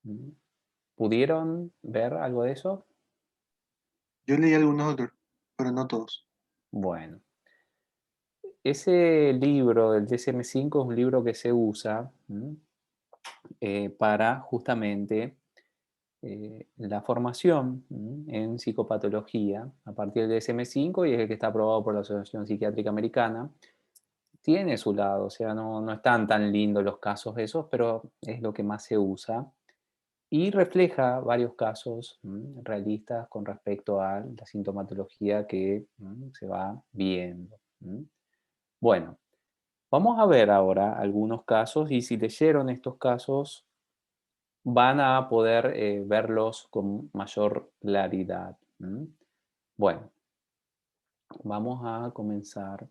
Mm. ¿Pudieron ver algo de eso? Yo leí algunos otros, pero no todos. Bueno, ese libro del DSM-5 es un libro que se usa para justamente la formación en psicopatología a partir del DSM-5 y es el que está aprobado por la Asociación Psiquiátrica Americana. Tiene su lado, o sea, no están tan lindos los casos esos, pero es lo que más se usa y refleja varios casos realistas con respecto a la sintomatología que se va viendo. Bueno, vamos a ver ahora algunos casos y si leyeron estos casos van a poder verlos con mayor claridad. Bueno, vamos a comenzar.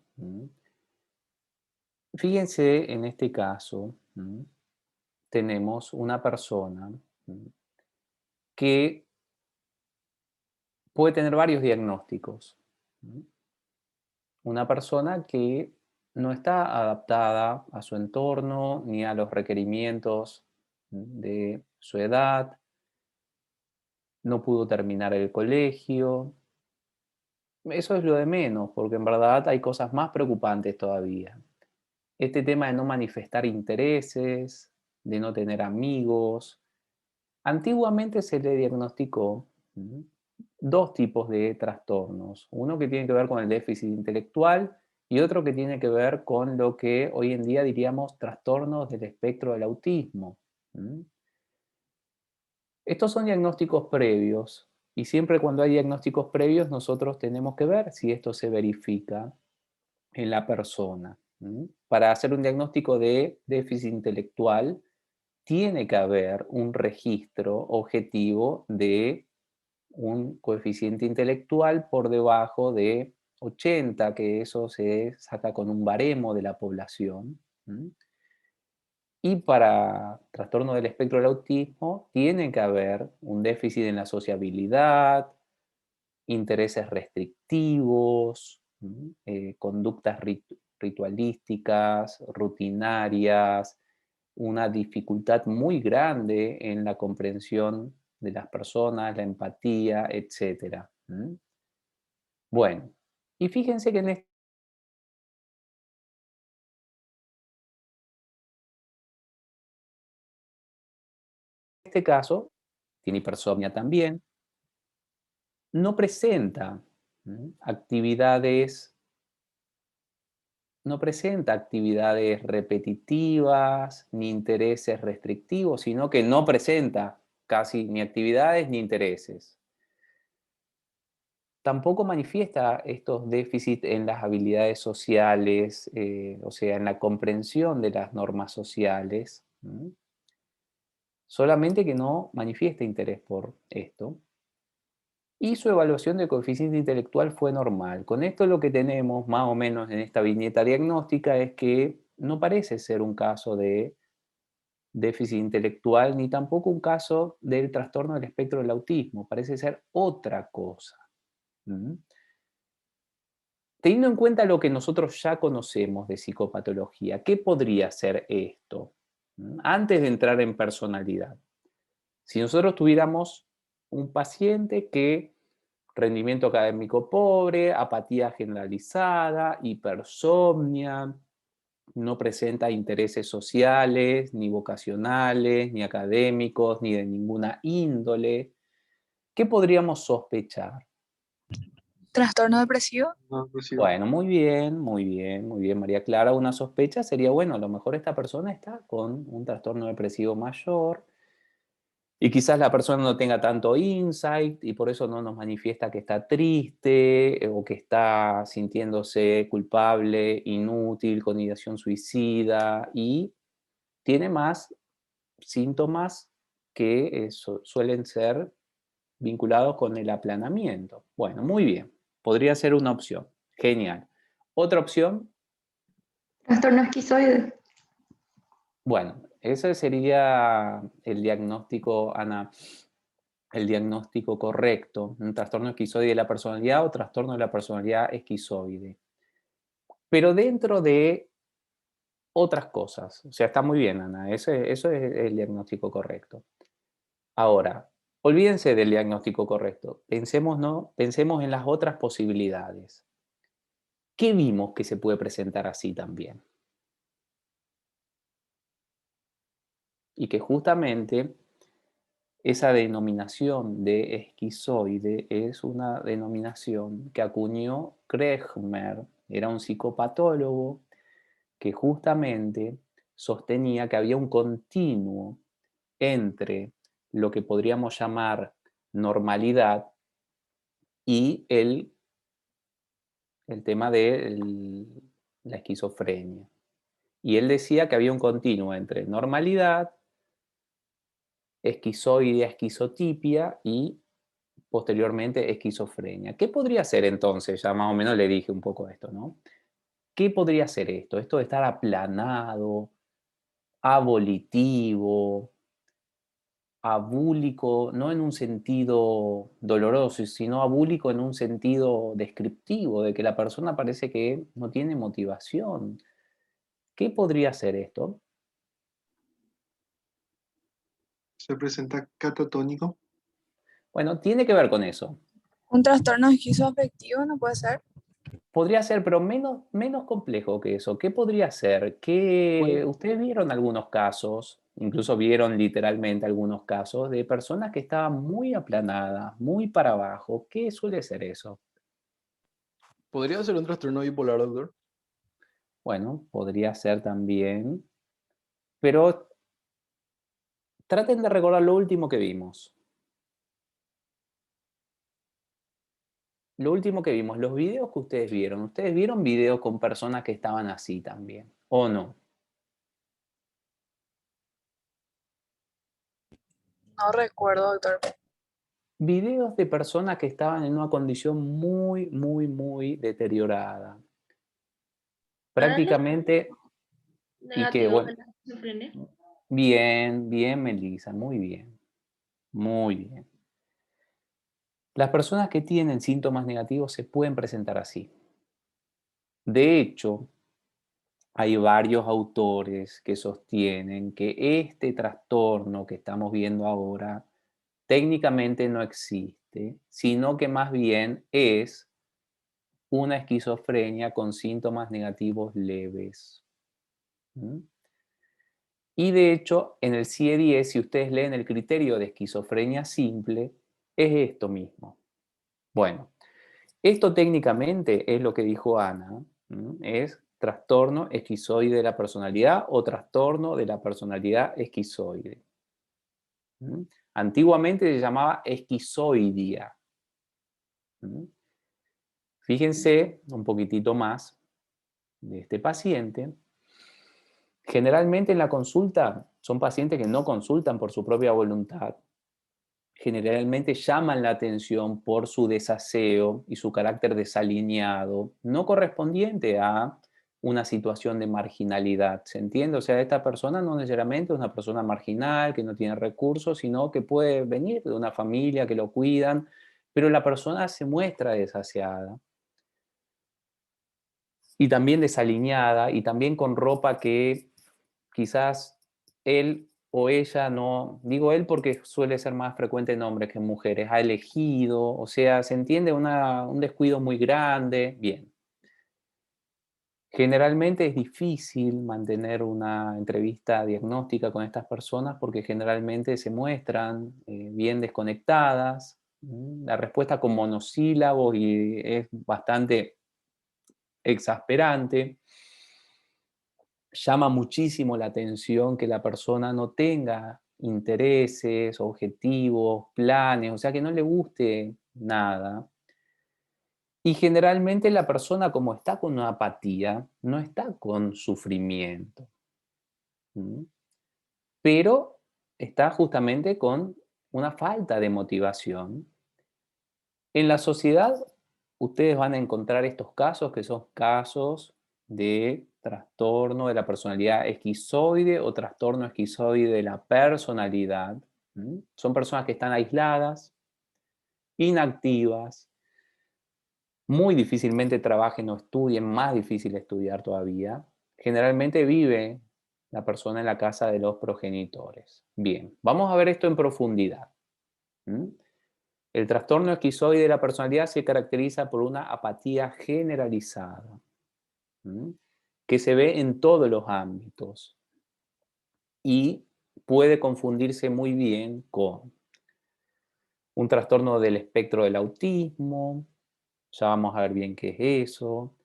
Fíjense en este caso, tenemos una persona que puede tener varios diagnósticos. ¿M? Una persona que no está adaptada a su entorno ni a los requerimientos de su edad, no pudo terminar el colegio. Eso es lo de menos, porque en verdad hay cosas más preocupantes todavía. Este tema de no manifestar intereses, de no tener amigos. Antiguamente se le diagnosticó ¿m? Dos tipos de trastornos. Uno que tiene que ver con el déficit intelectual y otro que tiene que ver con lo que hoy en día diríamos trastornos del espectro del autismo. ¿M? Estos son diagnósticos previos y siempre cuando hay diagnósticos previos nosotros tenemos que ver si esto se verifica en la persona. Para hacer un diagnóstico de déficit intelectual tiene que haber un registro objetivo de un coeficiente intelectual por debajo de 80, que eso se saca con un baremo de la población. Y para trastorno del espectro del autismo tiene que haber un déficit en la sociabilidad, intereses restrictivos, conductas ritualísticas, rutinarias, una dificultad muy grande en la comprensión de las personas, la empatía, etcétera. Bueno, y fíjense que en este caso, tiene hipersomnia también, no presenta actividades no presenta actividades repetitivas ni intereses restrictivos, sino que no presenta casi ni actividades ni intereses. Tampoco manifiesta estos déficits en las habilidades sociales, o sea, en la comprensión de las normas sociales, solamente que no manifiesta interés por esto. Y su evaluación de coeficiente intelectual fue normal. Con esto lo que tenemos más o menos en esta viñeta diagnóstica es que no parece ser un caso de déficit intelectual ni tampoco un caso del trastorno del espectro del autismo, parece ser otra cosa. ¿M? Teniendo en cuenta lo que nosotros ya conocemos de psicopatología, ¿qué podría ser esto? Antes de entrar en personalidad. Si nosotros tuviéramos un paciente que rendimiento académico pobre, apatía generalizada, hipersomnia, no presenta intereses sociales, ni vocacionales, ni académicos, ni de ninguna índole, ¿qué podríamos sospechar? ¿Trastorno depresivo? No, depresivo. Bueno, muy bien, muy bien, muy bien, María Clara. Una sospecha sería, bueno, a lo mejor esta persona está con un trastorno depresivo mayor y quizás la persona no tenga tanto insight y por eso no nos manifiesta que está triste o que está sintiéndose culpable, inútil, con ideación suicida y tiene más síntomas que suelen ser vinculados con el aplanamiento. Bueno, muy bien, podría ser una opción. Genial. Otra opción, Trastorno esquizoide. bueno, ese sería el diagnóstico, Ana, el diagnóstico correcto, un trastorno esquizoide de la personalidad o trastorno de la personalidad esquizoide. Pero dentro de otras cosas, o sea, está muy bien, Ana, eso es el diagnóstico correcto. Ahora, olvídense del diagnóstico correcto. Pensemos, ¿no? Pensemos en las otras posibilidades. ¿Qué vimos que se puede presentar así también? Y que justamente esa denominación de esquizoide es una denominación que acuñó Kregmer, era un psicopatólogo que justamente sostenía que había un continuo entre lo que podríamos llamar normalidad y el tema de la esquizofrenia. Y él decía que había un continuo entre normalidad, esquizoidea, esquizotipia y posteriormente esquizofrenia. ¿Qué podría ser entonces? Ya más o menos le dije un poco esto, ¿no? ¿Qué podría ser esto? Esto de estar aplanado, abolitivo, abúlico, no en un sentido doloroso, sino abúlico en un sentido descriptivo, de que la persona parece que no tiene motivación. ¿Qué podría ser esto? Se presenta catatónico. Bueno, tiene que ver con eso. Un trastorno esquizoafectivo no puede ser. Podría ser, pero menos complejo que eso. ¿Qué podría ser? Puede, Ustedes vieron algunos casos, incluso vieron literalmente algunos casos de personas que estaban muy aplanadas, muy para abajo. ¿Qué suele ser eso? ¿Podría ser un trastorno bipolar, doctor? Bueno, podría ser también, pero traten de recordar lo último que vimos. Lo último que vimos, los videos que ustedes vieron videos con personas que estaban así también, ¿o no? No recuerdo, doctor. Videos de personas que estaban en una condición muy deteriorada. ¿Para los Prácticamente, y que, negativos bueno, de la esquizofrenia? bien, Melissa, muy bien. Las personas que tienen síntomas negativos se pueden presentar así. De hecho, hay varios autores que sostienen que este trastorno que estamos viendo ahora técnicamente no existe, sino que más bien es una esquizofrenia con síntomas negativos leves. ¿Mm? Y de hecho, en el CIE-10, si ustedes leen el criterio de esquizofrenia simple, es esto mismo. Bueno, esto técnicamente es lo que dijo Ana, es trastorno esquizoide de la personalidad o trastorno de la personalidad esquizoide. Antiguamente se llamaba esquizoidia. Fíjense un poquitito más de este paciente. Generalmente en la consulta son pacientes que no consultan por su propia voluntad. Generalmente llaman la atención por su desaseo y su carácter desalineado, no correspondiente a una situación de marginalidad. ¿Se entiende? O sea, esta persona no necesariamente es una persona marginal, que no tiene recursos, sino que puede venir de una familia que lo cuidan, pero la persona se muestra desaseada y también desalineada y también con ropa que quizás él o ella no, digo él porque suele ser más frecuente en hombres que en mujeres, ha elegido, o sea, se entiende un descuido muy grande, bien. Generalmente es difícil mantener una entrevista diagnóstica con estas personas porque generalmente se muestran bien desconectadas, la respuesta con monosílabos y es bastante exasperante. Llama muchísimo la atención que la persona no tenga intereses, objetivos, planes, o sea, que no le guste nada. Y generalmente la persona, como está con una apatía, no está con sufrimiento, ¿m? Pero está justamente con una falta de motivación. En la sociedad, ustedes van a encontrar estos casos que son casos de trastorno de la personalidad esquizoide o trastorno esquizoide de la personalidad. Son personas que están aisladas, inactivas, muy difícilmente trabajen o estudien, más difícil estudiar todavía. Generalmente vive la persona en la casa de los progenitores. Bien, vamos a ver esto en profundidad. El trastorno esquizoide de la personalidad se caracteriza por una apatía generalizada, que se ve en todos los ámbitos y puede confundirse muy bien con un trastorno del espectro del autismo, ya vamos a ver bien qué es eso,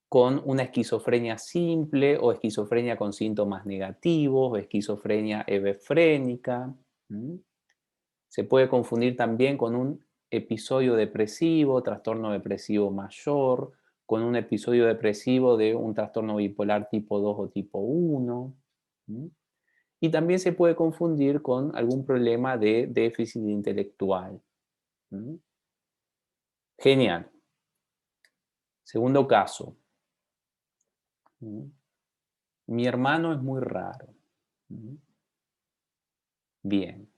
con una esquizofrenia simple o esquizofrenia con síntomas negativos, o esquizofrenia hebefrénica. Se puede confundir también con un episodio depresivo, trastorno depresivo mayor, con un episodio depresivo de un trastorno bipolar tipo 2 o tipo 1. Y también se puede confundir con algún problema de déficit intelectual. Genial. Segundo caso. Mi hermano es muy raro. Bien.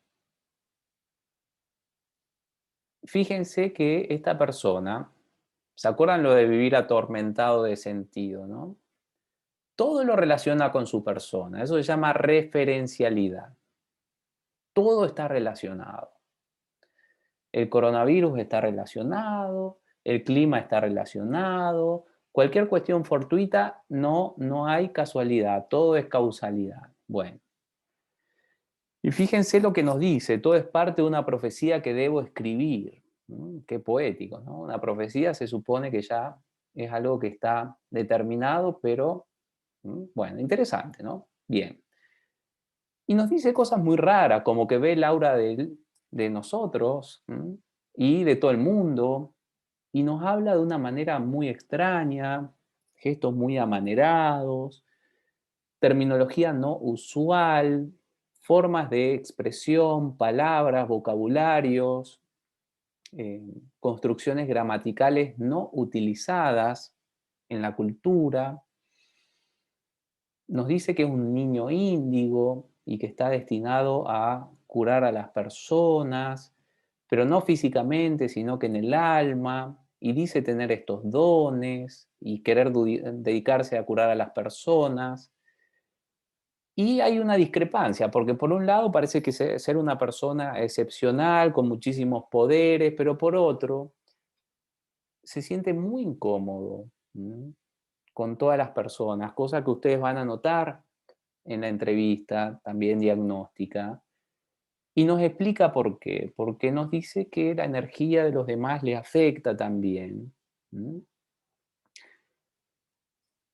Fíjense que esta persona, ¿se acuerdan lo de vivir atormentado de sentido, no? Todo lo relaciona con su persona. Eso se llama referencialidad. Todo está relacionado. El coronavirus está relacionado, el clima está relacionado, cualquier cuestión fortuita, no hay casualidad, todo es causalidad. Bueno, y fíjense lo que nos dice, todo es parte de una profecía que debo escribir. Qué poético, ¿no? Una profecía se supone que ya es algo que está determinado, pero, bueno, interesante, ¿no? Bien. Y nos dice cosas muy raras, como que ve el aura de nosotros y de todo el mundo, y nos habla de una manera muy extraña, gestos muy amanerados, terminología no usual, formas de expresión, palabras, vocabularios, construcciones gramaticales no utilizadas en la cultura. Nos dice que es un niño índigo y que está destinado a curar a las personas, pero no físicamente, sino que en el alma, y dice tener estos dones y querer dedicarse a curar a las personas. Y hay una discrepancia, porque por un lado parece que ser una persona excepcional, con muchísimos poderes, pero por otro, se siente muy incómodo con todas las personas, cosa que ustedes van a notar en la entrevista, también diagnóstica, y nos explica por qué, porque nos dice que la energía de los demás le afecta también.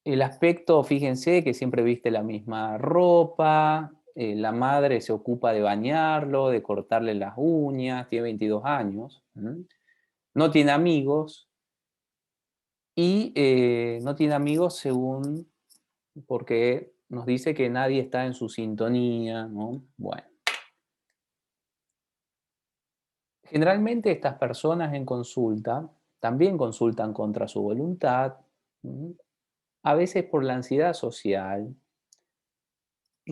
El aspecto, fíjense que siempre viste la misma ropa, la madre se ocupa de bañarlo, de cortarle las uñas, tiene 22 años, no tiene amigos, y no tiene amigos según, porque nos dice que nadie está en su sintonía, ¿no? Bueno. Generalmente estas personas en consulta también consultan contra su voluntad, a veces por la ansiedad social.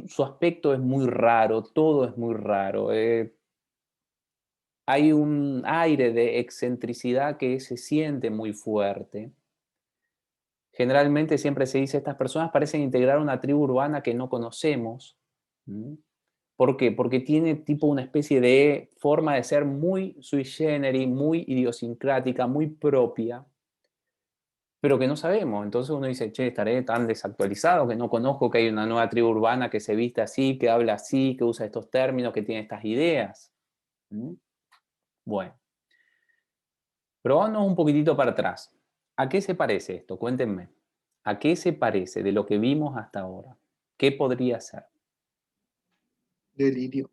Su aspecto es muy raro, todo es muy raro. Hay un aire de excentricidad que se siente muy fuerte. Generalmente siempre se dice, estas personas parecen integrar una tribu urbana que no conocemos. ¿Por qué? Porque tiene tipo una especie de forma de ser muy sui generis, muy idiosincrática, muy propia, pero que no sabemos. Entonces uno dice, che, estaré tan desactualizado que no conozco que hay una nueva tribu urbana que se viste así, que habla así, que usa estos términos, que tiene estas ideas. Bueno, pero vámonos un poquitito para atrás. ¿A qué se parece esto? Cuéntenme. ¿A qué se parece de lo que vimos hasta ahora? ¿Qué podría ser? Delirio.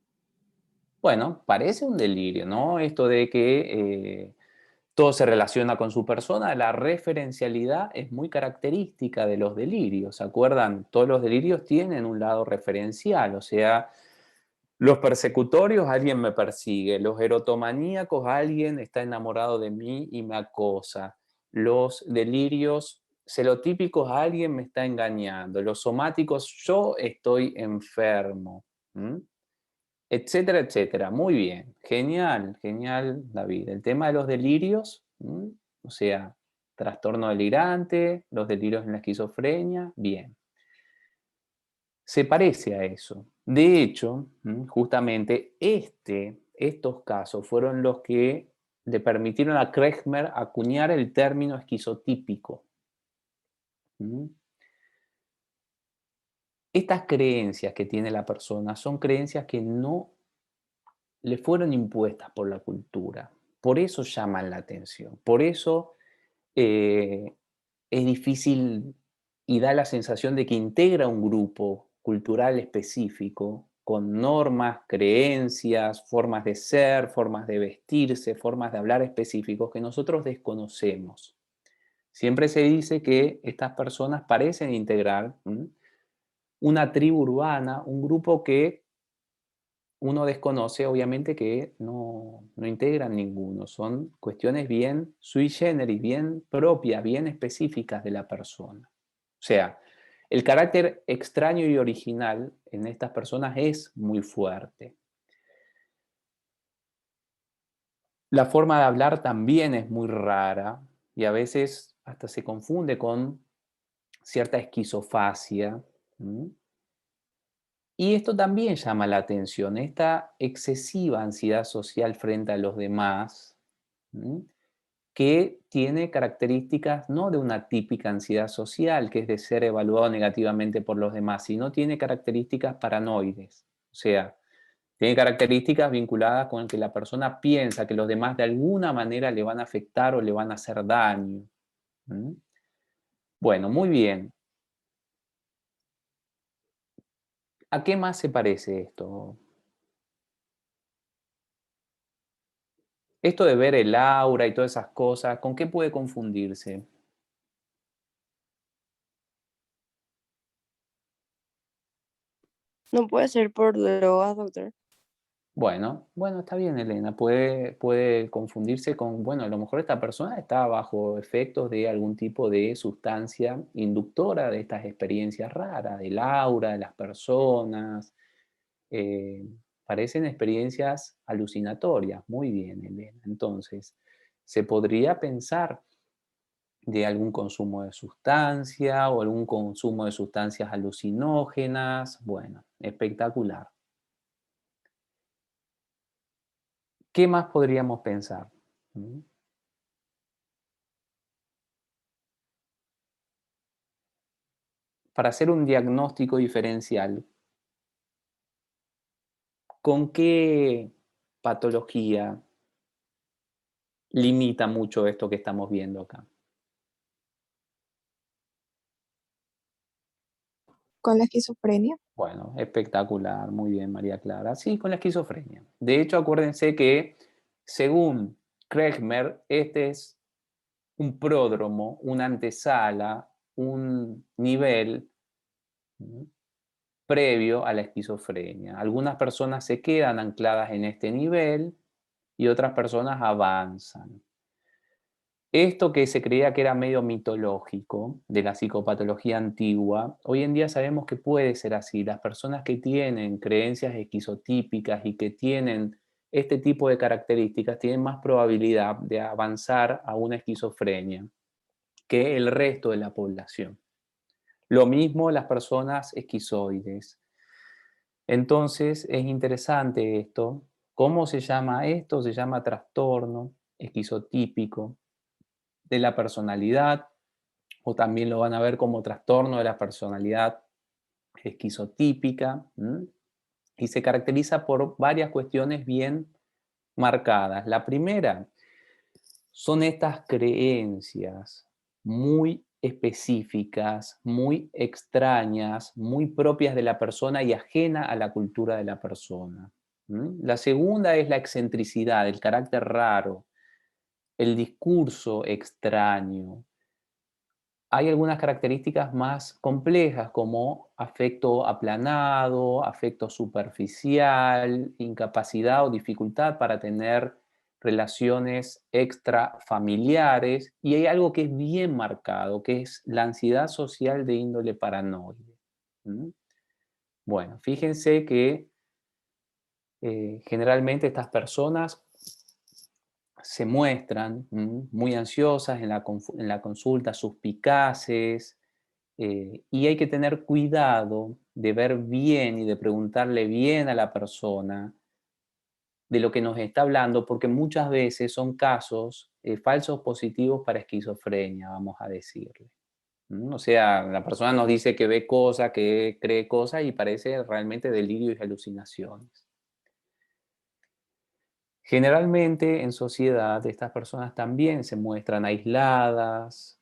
Bueno, parece un delirio, ¿no? Esto de que todo se relaciona con su persona. La referencialidad es muy característica de los delirios. ¿Se acuerdan? Todos los delirios tienen un lado referencial, o sea, los persecutorios, alguien me persigue. Los erotomaníacos, alguien está enamorado de mí y me acosa. Los delirios celotípicos, alguien me está engañando. Los somáticos, yo estoy enfermo. Etcétera, etcétera. Muy bien. Genial, genial, David. El tema de los delirios, o sea, trastorno delirante, los delirios en la esquizofrenia, bien. se parece a eso. De hecho, justamente estos casos fueron los que le permitieron a Kretschmer acuñar el término esquizotípico. Estas creencias que tiene la persona son creencias que no le fueron impuestas por la cultura. Por eso llaman la atención. Por eso es difícil y da la sensación de que integra un grupo cultural específico con normas, creencias, formas de ser, formas de vestirse, formas de hablar específicos que nosotros desconocemos. Siempre se dice que estas personas parecen integrar una tribu urbana, un grupo que uno desconoce, obviamente, que no integran ninguno. Son cuestiones bien sui generis, bien propias, bien específicas de la persona. O sea, el carácter extraño y original en estas personas es muy fuerte. La forma de hablar también es muy rara y a veces hasta se confunde con cierta esquizofasia. Y esto también llama la atención, esta excesiva ansiedad social frente a los demás, que tiene características no de una típica ansiedad social, que es de ser evaluado negativamente por los demás, sino tiene características paranoides. O sea, tiene características vinculadas con que la persona piensa que los demás de alguna manera le van a afectar o le van a hacer daño. Bueno, muy bien. ¿A qué más se parece esto? Esto de ver el aura y todas esas cosas, ¿con qué puede confundirse? No puede ser por drogas, doctor. Bueno, está bien, Elena. Puede confundirse con, bueno, a lo mejor esta persona está bajo efectos de algún tipo de sustancia inductora de estas experiencias raras, del aura, de las personas. Parecen experiencias alucinatorias. Muy bien, Elena. Entonces, se podría pensar de algún consumo de sustancia o algún consumo de sustancias alucinógenas. Bueno, espectacular. ¿Qué más podríamos pensar? Para hacer un diagnóstico diferencial, ¿con qué patología limita mucho esto que estamos viendo acá? Con la esquizofrenia. Bueno, espectacular, muy bien, María Clara. Sí, con la esquizofrenia. De hecho, acuérdense que según Kretschmer, este es un pródromo, una antesala, un nivel previo a la esquizofrenia. Algunas personas se quedan ancladas en este nivel y otras personas avanzan. Esto que se creía que era medio mitológico de la psicopatología antigua, hoy en día sabemos que puede ser así. Las personas que tienen creencias esquizotípicas y que tienen este tipo de características tienen más probabilidad de avanzar a una esquizofrenia que el resto de la población. Lo mismo las personas esquizoides. Entonces es interesante esto. ¿Cómo se llama esto? Se llama trastorno esquizotípico de la personalidad, o también lo van a ver como trastorno de la personalidad esquizotípica, y se caracteriza por varias cuestiones bien marcadas. La primera son estas creencias muy específicas, muy extrañas, muy propias de la persona y ajena a la cultura de la persona. La segunda es la excentricidad, el carácter raro, el discurso extraño. Hay algunas características más complejas como afecto aplanado, afecto superficial, incapacidad o dificultad para tener relaciones extrafamiliares, y hay algo que es bien marcado, que es la ansiedad social de índole paranoide. Bueno, fíjense que generalmente estas personas se muestran muy ansiosas en la consulta, suspicaces, Y hay que tener cuidado de ver bien y de preguntarle bien a la persona de lo que nos está hablando, porque muchas veces son casos falsos positivos para esquizofrenia, vamos a decirle. O sea, la persona nos dice que ve cosas, que cree cosas y parece realmente delirio y alucinaciones. Generalmente en sociedad estas personas también se muestran aisladas,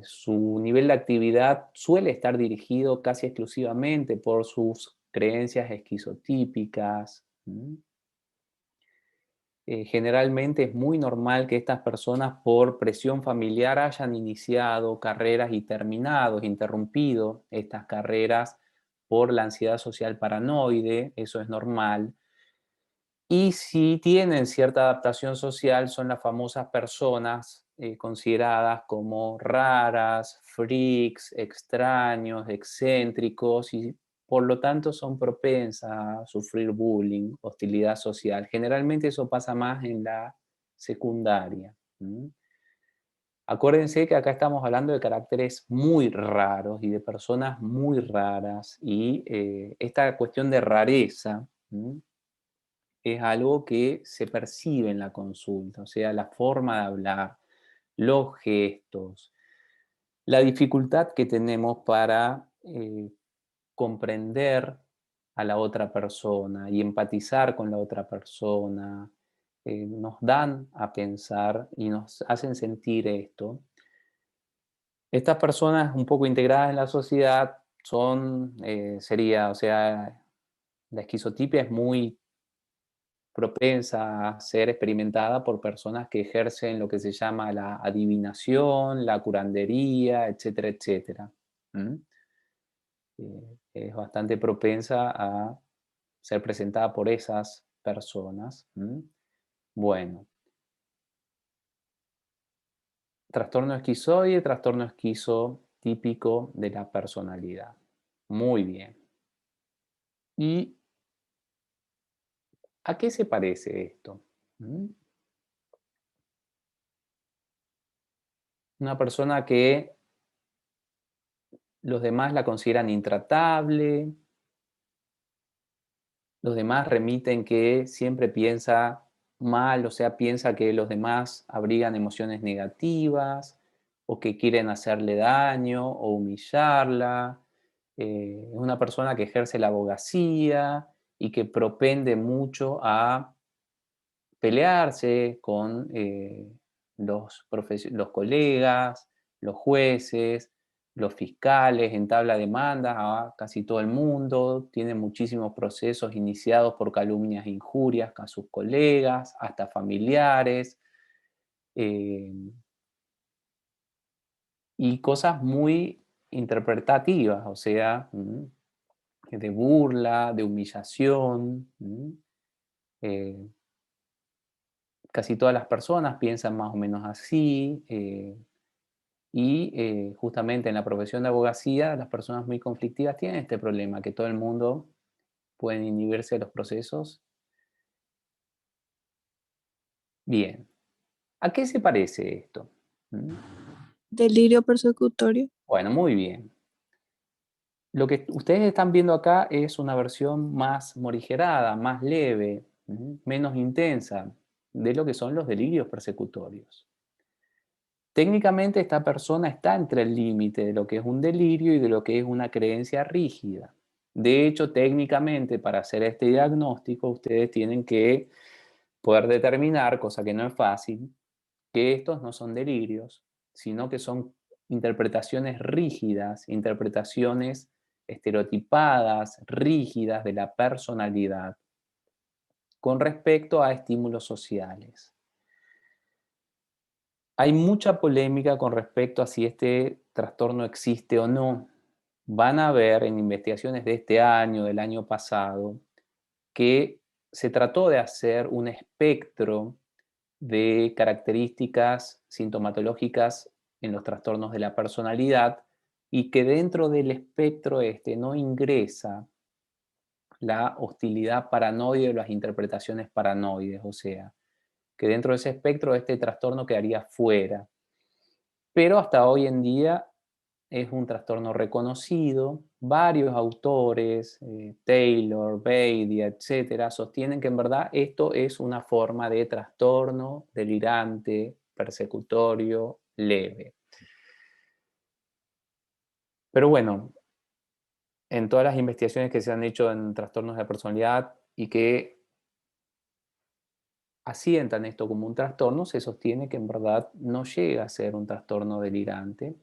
su nivel de actividad suele estar dirigido casi exclusivamente por sus creencias esquizotípicas. Generalmente es muy normal que estas personas por presión familiar hayan iniciado carreras y interrumpido estas carreras por la ansiedad social paranoide, eso es normal. Y si tienen cierta adaptación social, son las famosas personas consideradas como raras, freaks, extraños, excéntricos, y por lo tanto son propensas a sufrir bullying, hostilidad social. Generalmente eso pasa más en la secundaria. Acuérdense que acá estamos hablando de caracteres muy raros y de personas muy raras, y esta cuestión de rareza es algo que se percibe en la consulta, o sea, la forma de hablar, los gestos, la dificultad que tenemos para comprender a la otra persona y empatizar con la otra persona, nos dan a pensar y nos hacen sentir esto. Estas personas un poco integradas en la sociedad o sea, la esquizotipia es muy propensa a ser experimentada por personas que ejercen lo que se llama la adivinación, la curandería, etcétera, etcétera. Es bastante propensa a ser presentada por esas personas. Bueno, trastorno esquizoide, trastorno esquizotípico de la personalidad. Muy bien. ¿Y a qué se parece esto? Una persona que los demás la consideran intratable, los demás remiten que siempre piensa mal, o sea, piensa que los demás abrigan emociones negativas o que quieren hacerle daño o humillarla. Es una persona que ejerce la abogacía y que propende mucho a pelearse con los colegas, los jueces, los fiscales, entabla demandas a casi todo el mundo, tiene muchísimos procesos iniciados por calumnias e injurias a sus colegas, hasta familiares, eh, y cosas muy interpretativas, o sea, de burla, de humillación. Eh, Casi todas las personas piensan más o menos así, y justamente en la profesión de abogacía las personas muy conflictivas tienen este problema, que todo el mundo puede inhibirse de los procesos. Bien, ¿a qué se parece esto? Delirio persecutorio. Bueno, muy bien. Lo que ustedes están viendo acá es una versión más morigerada, más leve, menos intensa de lo que son los delirios persecutorios. Técnicamente esta persona está entre el límite de lo que es un delirio y de lo que es una creencia rígida. De hecho, técnicamente para hacer este diagnóstico ustedes tienen que poder determinar, cosa que no es fácil, que estos no son delirios, sino que son interpretaciones rígidas, interpretaciones estereotipadas, rígidas de la personalidad con respecto a estímulos sociales. Hay mucha polémica con respecto a si este trastorno existe o no. Van a ver en investigaciones de este año, del año pasado, que se trató de hacer un espectro de características sintomatológicas en los trastornos de la personalidad, y que dentro del espectro este no ingresa la hostilidad paranoide o las interpretaciones paranoides, o sea, que dentro de ese espectro este trastorno quedaría fuera. Pero hasta hoy en día es un trastorno reconocido. Varios autores, Taylor, Badia, etcétera, sostienen que en verdad esto es una forma de trastorno delirante, persecutorio, leve. Pero bueno, en todas las investigaciones que se han hecho en trastornos de la personalidad y que asientan esto como un trastorno, se sostiene que en verdad no llega a ser un trastorno delirante.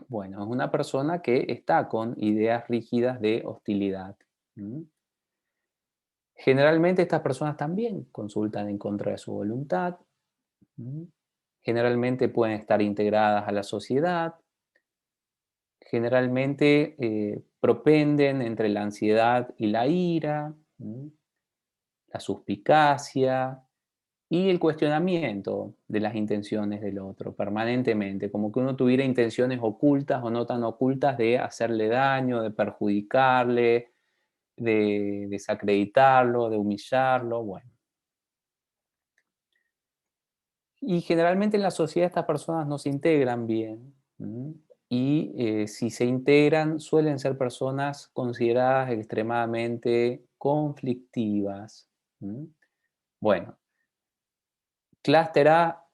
Bueno, es una persona que está con ideas rígidas de hostilidad. Generalmente estas personas también consultan en contra de su voluntad. Generalmente pueden estar integradas a la sociedad. Generalmente propenden entre la ansiedad y la ira, la suspicacia y el cuestionamiento de las intenciones del otro permanentemente, como que uno tuviera intenciones ocultas o no tan ocultas de hacerle daño, de perjudicarle, de desacreditarlo, de humillarlo, bueno. Y generalmente en la sociedad estas personas no se integran bien. Y si se integran suelen ser personas consideradas extremadamente conflictivas. Bueno, clúster A,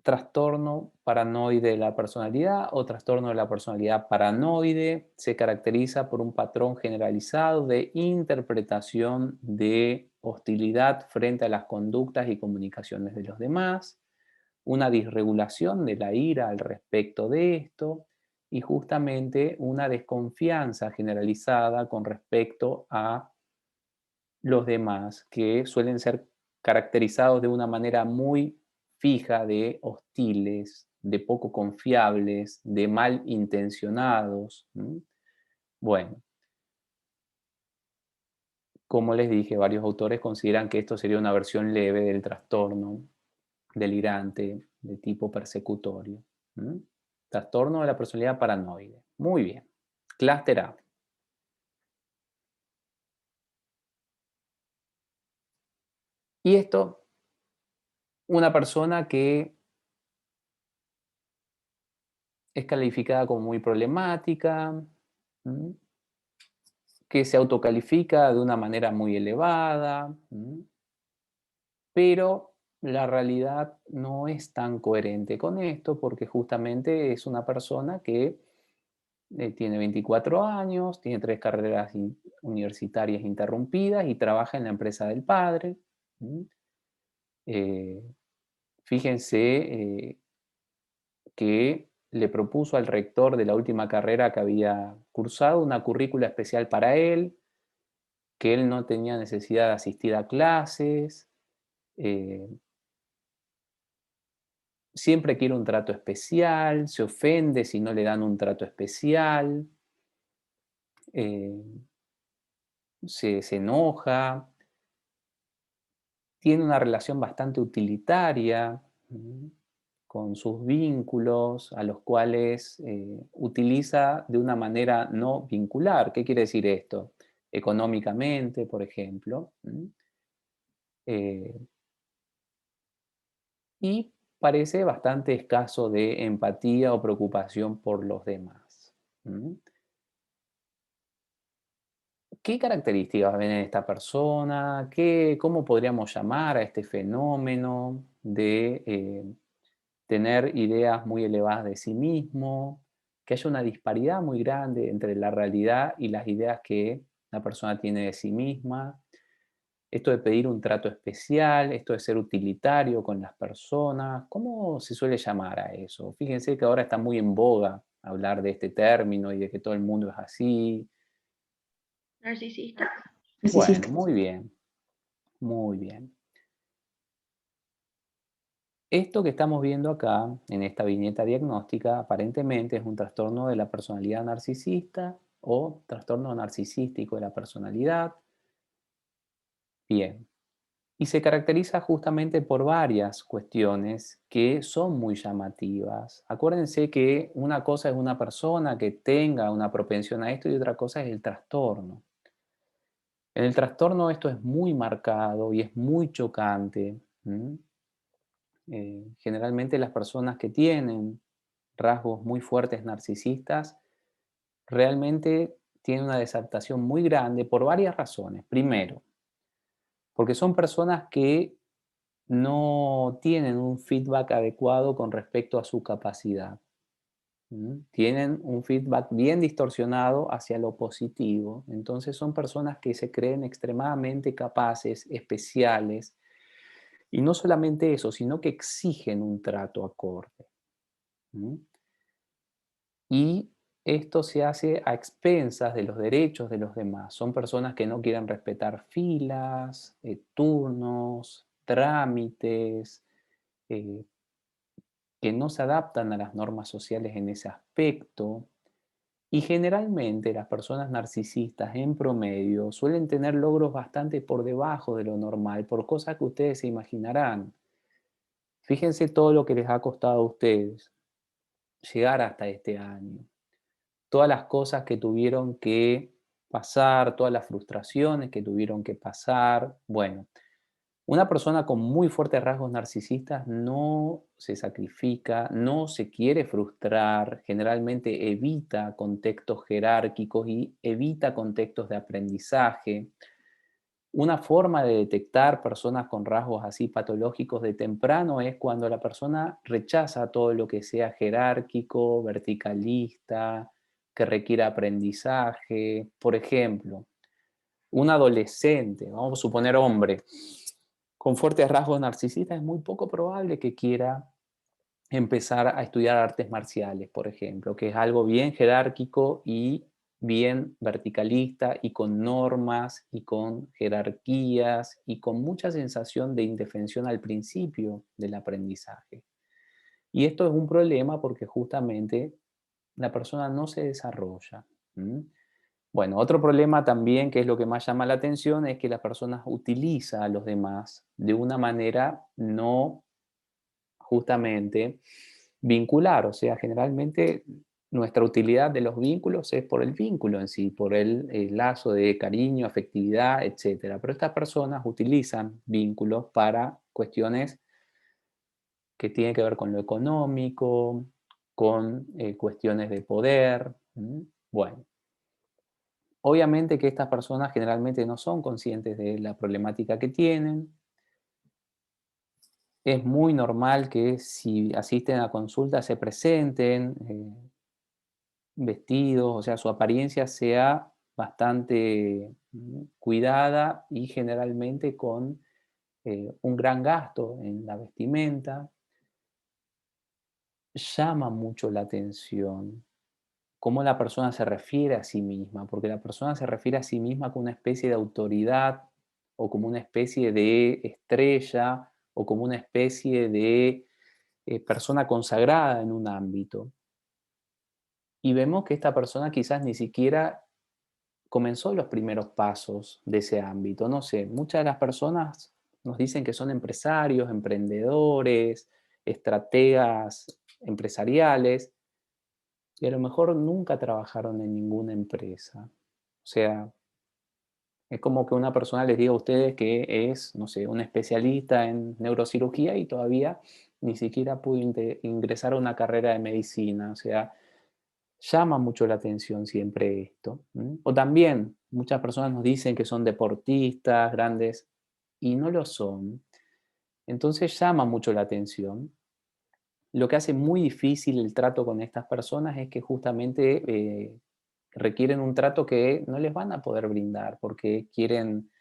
trastorno paranoide de la personalidad o trastorno de la personalidad paranoide, se caracteriza por un patrón generalizado de interpretación de hostilidad frente a las conductas y comunicaciones de los demás, una disregulación de la ira al respecto de esto y justamente una desconfianza generalizada con respecto a los demás, que suelen ser caracterizados de una manera muy fija de hostiles, de poco confiables, de malintencionados. Bueno, como les dije, varios autores consideran que esto sería una versión leve del trastorno delirante de tipo persecutorio. Trastorno de la personalidad paranoide. Muy bien. Clúster A. Y esto, una persona que es calificada como muy problemática, que se autocalifica de una manera muy elevada, pero la realidad no es tan coherente con esto porque justamente es una persona que tiene 24 años, tiene 3 carreras universitarias interrumpidas y trabaja en la empresa del padre. Eh, Fíjense que le propuso al rector de la última carrera que había cursado una currícula especial para él, que él no tenía necesidad de asistir a clases, eh, siempre quiere un trato especial, se ofende si no le dan un trato especial, eh, se enoja, tiene una relación bastante utilitaria con sus vínculos, a los cuales utiliza de una manera no vincular. ¿Qué quiere decir esto? Económicamente, por ejemplo. Eh, y parece bastante escaso de empatía o preocupación por los demás. ¿Qué características ven en esta persona? ¿Cómo podríamos llamar a este fenómeno de tener ideas muy elevadas de sí mismo? Que haya una disparidad muy grande entre la realidad y las ideas que la persona tiene de sí misma. Esto de pedir un trato especial, esto de ser utilitario con las personas. ¿Cómo se suele llamar a eso? Fíjense que ahora está muy en boga hablar de este término y de que todo el mundo es así. Narcisista. Bueno, muy bien, muy bien. Esto que estamos viendo acá, en esta viñeta diagnóstica, aparentemente es un trastorno de la personalidad narcisista o trastorno narcisístico de la personalidad. Bien. Y se caracteriza justamente por varias cuestiones que son muy llamativas. Acuérdense que una cosa es una persona que tenga una propensión a esto y otra cosa es el trastorno. En el trastorno esto es muy marcado y es muy chocante. Generalmente las personas que tienen rasgos muy fuertes narcisistas realmente tienen una desadaptación muy grande por varias razones. Primero, porque son personas que no tienen un feedback adecuado con respecto a su capacidad. Tienen un feedback bien distorsionado hacia lo positivo. Entonces son personas que se creen extremadamente capaces, especiales, y no solamente eso, sino que exigen un trato acorde. ¿Mm? Y esto se hace a expensas de los derechos de los demás. Son personas que no quieren respetar filas, turnos, trámites, eh, que no se adaptan a las normas sociales en ese aspecto. Y generalmente las personas narcisistas en promedio suelen tener logros bastante por debajo de lo normal, por cosas que ustedes se imaginarán. Fíjense todo lo que les ha costado a ustedes llegar hasta este año. Todas las cosas que tuvieron que pasar, todas las frustraciones que tuvieron que pasar. Bueno, una persona con muy fuertes rasgos narcisistas no se sacrifica, no se quiere frustrar, generalmente evita contextos jerárquicos y evita contextos de aprendizaje. Una forma de detectar personas con rasgos así patológicos de temprano es cuando la persona rechaza todo lo que sea jerárquico, verticalista, que requiera aprendizaje. Por ejemplo, un adolescente, vamos a suponer hombre, con fuertes rasgos narcisistas, es muy poco probable que quiera empezar a estudiar artes marciales, por ejemplo, que es algo bien jerárquico y bien verticalista y con normas y con jerarquías y con mucha sensación de indefensión al principio del aprendizaje. Y esto es un problema porque justamente la persona no se desarrolla. ¿Mm? Bueno, otro problema también, que es lo que más llama la atención, es que la persona utiliza a los demás de una manera no justamente vincular. O sea, generalmente nuestra utilidad de los vínculos es por el vínculo en sí, por el lazo de cariño, afectividad, etc. Pero estas personas utilizan vínculos para cuestiones que tienen que ver con lo económico, con cuestiones de poder. Bueno, obviamente que estas personas generalmente no son conscientes de la problemática que tienen. Es muy normal que si asisten a consulta se presenten vestidos, o sea, su apariencia sea bastante cuidada y generalmente con un gran gasto en la vestimenta. Llama mucho la atención cómo la persona se refiere a sí misma, porque la persona se refiere a sí misma como una especie de autoridad o como una especie de estrella o como una especie de persona consagrada en un ámbito. Y vemos que esta persona quizás ni siquiera comenzó los primeros pasos de ese ámbito. No sé, muchas de las personas nos dicen que son empresarios, emprendedores, estrategas empresariales, y a lo mejor nunca trabajaron en ninguna empresa. O sea, es como que una persona les diga a ustedes que es, no sé, un especialista en neurocirugía y todavía ni siquiera pudo ingresar a una carrera de medicina. O sea, llama mucho la atención siempre esto. O también muchas personas nos dicen que son deportistas grandes y no lo son. Entonces llama mucho la atención. Lo que hace muy difícil el trato con estas personas es que justamente requieren un trato que no les van a poder brindar porque quieren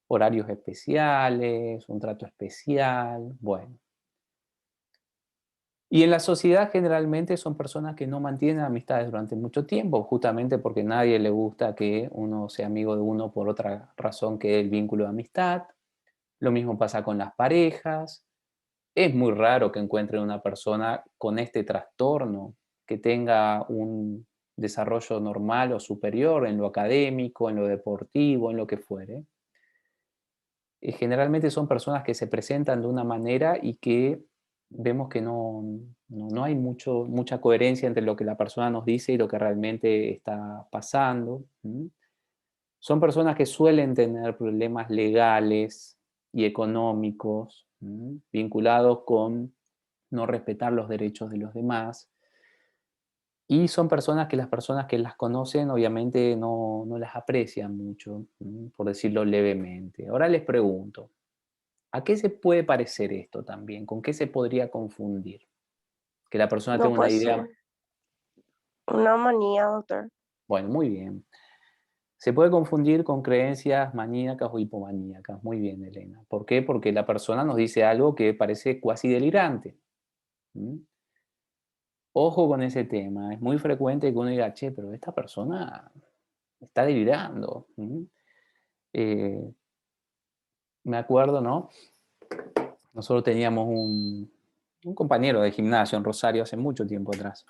horarios especiales, un trato especial, bueno. Y en la sociedad generalmente son personas que no mantienen amistades durante mucho tiempo, justamente porque a nadie le gusta que uno sea amigo de uno por otra razón que el vínculo de amistad. Lo mismo pasa con las parejas. Es muy raro que encuentren una persona con este trastorno, que tenga un desarrollo normal o superior en lo académico, en lo deportivo, en lo que fuere. Generalmente son personas que se presentan de una manera y que vemos que no hay mucha coherencia entre lo que la persona nos dice y lo que realmente está pasando. Son personas que suelen tener problemas legales y económicos vinculados con no respetar los derechos de los demás. Y son personas que las personas que las conocen obviamente no las aprecian mucho, por decirlo levemente. Ahora les pregunto, ¿a qué se puede parecer esto también? ¿Con qué se podría confundir? Que la persona No tenga una puede idea. ser una manía, doctor. Bueno, muy bien. Se puede confundir con creencias maníacas o hipomaníacas. Muy bien, Elena. ¿Por qué? Porque la persona nos dice algo que parece cuasi delirante. ¿Mm? Ojo con ese tema. Es muy frecuente que uno diga, che, pero esta persona está delirando. Eh, Me acuerdo, ¿no? Nosotros teníamos un compañero de gimnasio en Rosario hace mucho tiempo atrás,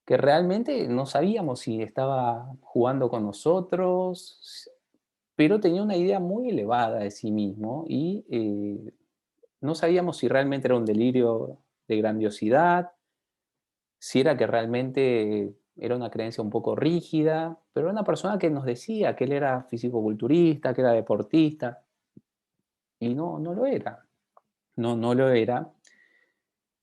que realmente no sabíamos si estaba jugando con nosotros, pero tenía una idea muy elevada de sí mismo y no sabíamos si realmente era un delirio de grandiosidad, si era que realmente era una creencia un poco rígida, pero era una persona que nos decía que él era fisicoculturista, que era deportista, y no lo era. No lo era.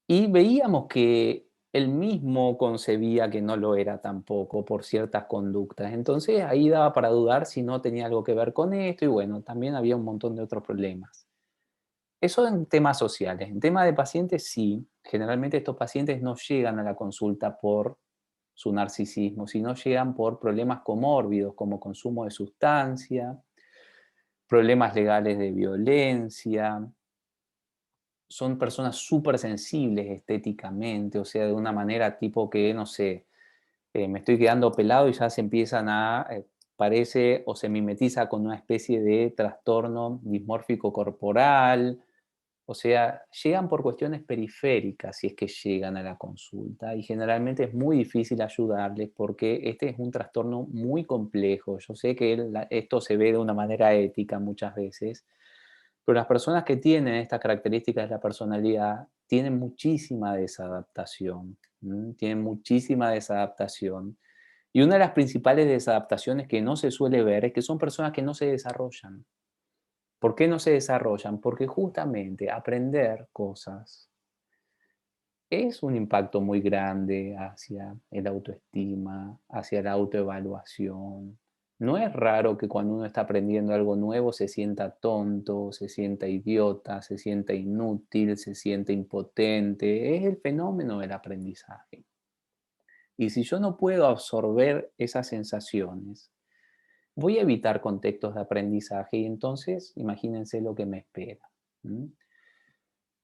Y veíamos que él mismo concebía que no lo era tampoco por ciertas conductas. Entonces ahí daba para dudar si no tenía algo que ver con esto y bueno, también había un montón de otros problemas. Eso en temas sociales. En temas de pacientes sí, generalmente estos pacientes no llegan a la consulta por su narcisismo, sino llegan por problemas comórbidos como consumo de sustancia, problemas legales de violencia, son personas súper sensibles estéticamente, o sea, de una manera tipo que, no sé, me estoy quedando pelado y ya se empiezan parece o se mimetiza con una especie de trastorno dismórfico corporal, o sea, llegan por cuestiones periféricas si es que llegan a la consulta y generalmente es muy difícil ayudarles porque este es un trastorno muy complejo. Yo sé que esto se ve de una manera ética muchas veces, pero las personas que tienen estas características de la personalidad tienen muchísima desadaptación, tienen muchísima desadaptación. Y una de las principales desadaptaciones que no se suele ver es que son personas que no se desarrollan. ¿Por qué no se desarrollan? Porque justamente aprender cosas es un impacto muy grande hacia el autoestima, hacia la autoevaluación. No es raro que cuando uno está aprendiendo algo nuevo se sienta tonto, se sienta idiota, se sienta inútil, se siente impotente. Es el fenómeno del aprendizaje. Y si yo no puedo absorber esas sensaciones, voy a evitar contextos de aprendizaje y entonces imagínense lo que me espera. ¿Mm?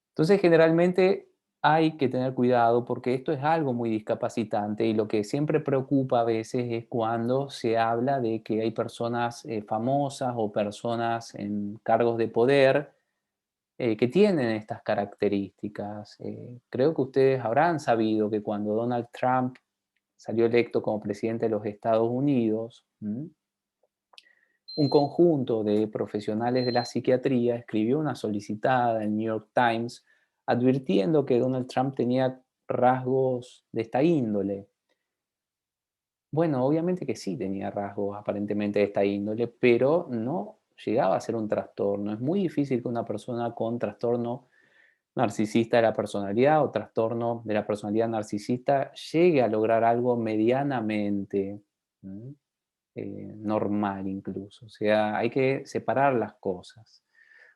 Entonces, generalmente hay que tener cuidado porque esto es algo muy discapacitante y lo que siempre preocupa a veces es cuando se habla de que hay personas famosas o personas en cargos de poder que tienen estas características. Creo que ustedes habrán sabido que cuando Donald Trump salió electo como presidente de los Estados Unidos, un conjunto de profesionales de la psiquiatría escribió una solicitada en New York Times advirtiendo que Donald Trump tenía rasgos de esta índole. Bueno, obviamente que sí tenía rasgos aparentemente de esta índole, pero no llegaba a ser un trastorno. Es muy difícil que una persona con trastorno narcisista de la personalidad o trastorno de la personalidad narcisista llegue a lograr algo medianamente normal incluso. O sea, hay que separar las cosas.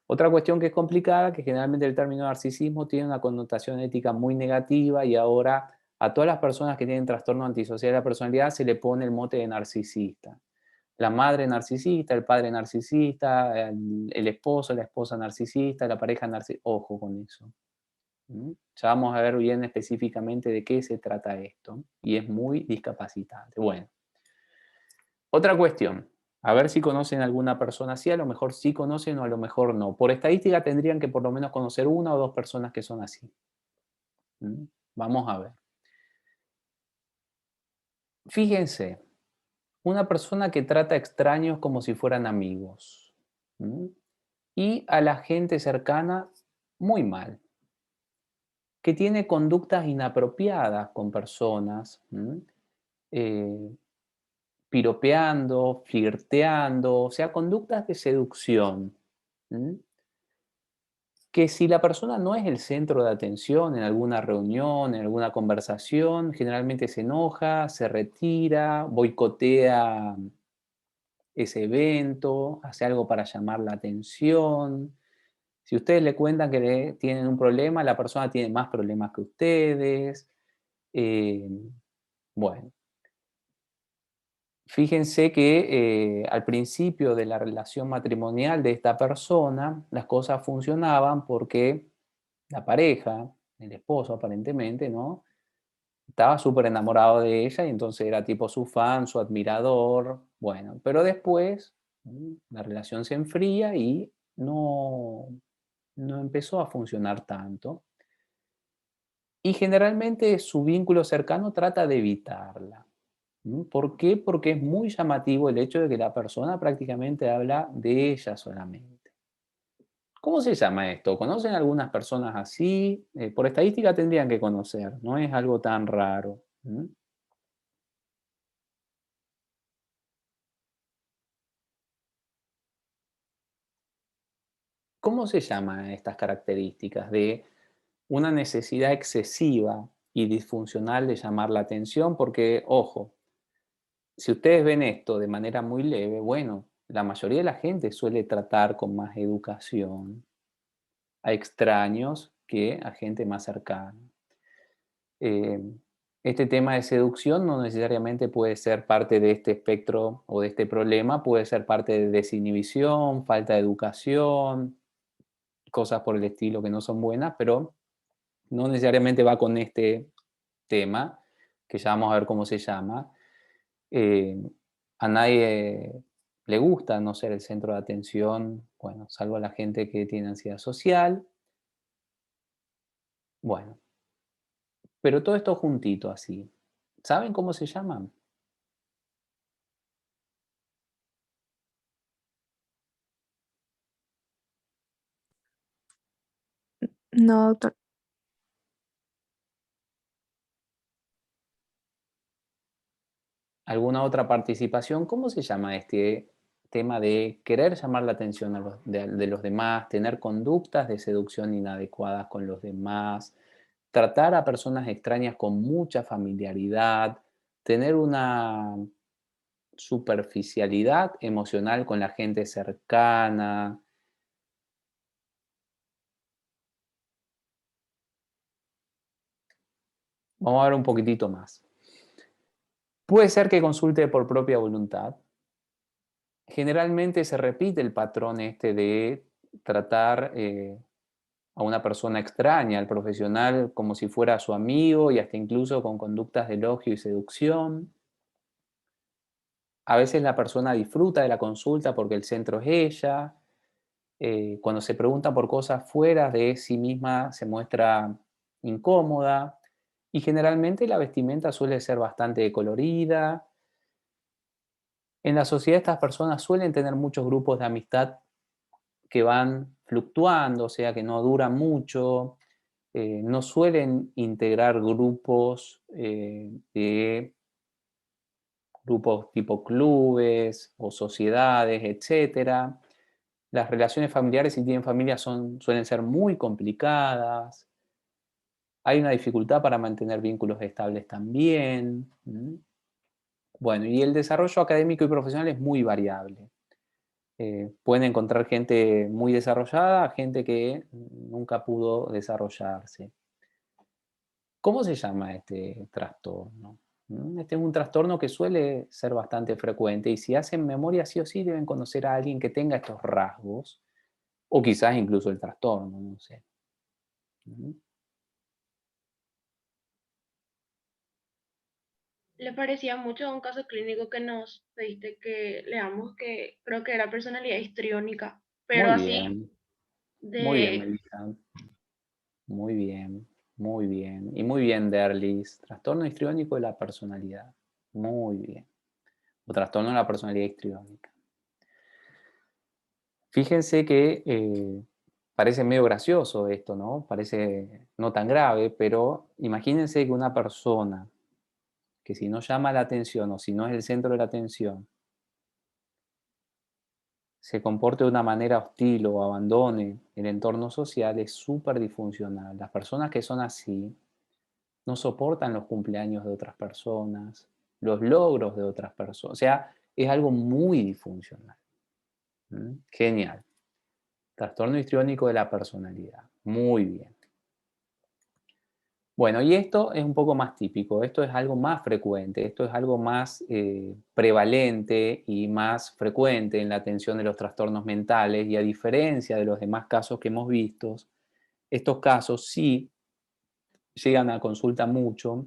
Otra cuestión que es complicada, que generalmente el término narcisismo tiene una connotación ética muy negativa y ahora a todas las personas que tienen trastorno antisocial de la personalidad se le pone el mote de narcisista. La madre narcisista, el padre narcisista, el esposo, la esposa narcisista, la pareja narcisista. Ojo con eso. Ya vamos a ver bien específicamente de qué se trata esto y es muy discapacitante. Bueno, otra cuestión. A ver si conocen alguna persona así, a lo mejor sí conocen o a lo mejor no. Por estadística tendrían que por lo menos conocer una o dos personas que son así. Vamos a ver. Fíjense, una persona que trata a extraños como si fueran amigos. Y a la gente cercana muy mal. Que tiene conductas inapropiadas con personas. Eh, Piropeando, flirteando, o sea, conductas de seducción. que si la persona no es el centro de atención en alguna reunión, en alguna conversación, generalmente se enoja, se retira, boicotea ese evento, hace algo para llamar la atención. Si ustedes le cuentan que tienen un problema, la persona tiene más problemas que ustedes. Eh, bueno, fíjense que al principio de la relación matrimonial de esta persona, las cosas funcionaban porque la pareja, el esposo aparentemente, ¿no? Estaba súper enamorado de ella y entonces era tipo su fan, su admirador. Bueno, pero después la relación se enfría y no empezó a funcionar tanto. Y generalmente su vínculo cercano trata de evitarla. ¿Por qué? Porque es muy llamativo el hecho de que la persona prácticamente habla de ella solamente. ¿Cómo se llama esto? ¿Conocen algunas personas así? Por estadística tendrían que conocer, no es algo tan raro. ¿Cómo se llaman estas características de una necesidad excesiva y disfuncional de llamar la atención? Porque, ojo, si ustedes ven esto de manera muy leve, bueno, la mayoría de la gente suele tratar con más educación a extraños que a gente más cercana. Eh, este tema de seducción no necesariamente puede ser parte de este espectro o de este problema, puede ser parte de desinhibición, falta de educación, cosas por el estilo que no son buenas, pero no necesariamente va con este tema, que ya vamos a ver cómo se llama. Eh, a nadie le gusta no ser el centro de atención, bueno, salvo a la gente que tiene ansiedad social. Bueno, pero todo esto juntito así. ¿Saben cómo se llaman? No, doctor. ¿Alguna otra participación? ¿Cómo se llama este tema de querer llamar la atención de los demás, tener conductas de seducción inadecuadas con los demás, tratar a personas extrañas con mucha familiaridad, tener una superficialidad emocional con la gente cercana? Vamos a ver un poquitito más. Puede ser que consulte por propia voluntad. Generalmente se repite el patrón este de tratar a una persona extraña, al profesional, como si fuera su amigo y hasta incluso con conductas de elogio y seducción. A veces la persona disfruta de la consulta porque el centro es ella. Cuando se pregunta por cosas fuera de sí misma se muestra incómoda y generalmente la vestimenta suele ser bastante colorida. En la sociedad estas personas suelen tener muchos grupos de amistad que van fluctuando, o sea que no duran mucho. No suelen integrar grupos tipo clubes o sociedades, etcétera. Las relaciones familiares, si tienen familia, suelen ser muy complicadas. Hay una dificultad para mantener vínculos estables también. Bueno, y el desarrollo académico y profesional es muy variable. Pueden encontrar gente muy desarrollada, gente que nunca pudo desarrollarse. ¿Cómo se llama este trastorno? Este es un trastorno que suele ser bastante frecuente y si hacen memoria sí o sí deben conocer a alguien que tenga estos rasgos o quizás incluso el trastorno, no sé. Ujú. Le parecía mucho a un caso clínico que nos pediste que leamos, que creo que era personalidad histriónica, pero Muy así bien, de... Melissa. Muy bien, muy bien. Y muy bien, Derlis. Trastorno histriónico de la personalidad. Muy bien. O trastorno de la personalidad histriónica. Fíjense que parece medio gracioso esto, ¿no? Parece no tan grave, pero imagínense que una persona que si no llama la atención o si no es el centro de la atención, se comporte de una manera hostil o abandone el entorno social es súper disfuncional. Las personas que son así no soportan los cumpleaños de otras personas, los logros de otras personas. O sea, es algo muy disfuncional. Genial. Trastorno histriónico de la personalidad. Muy bien. Bueno, y esto es un poco más típico, esto es algo más frecuente, esto es algo más prevalente y más frecuente en la atención de los trastornos mentales, y a diferencia de los demás casos que hemos visto, estos casos sí llegan a consulta mucho.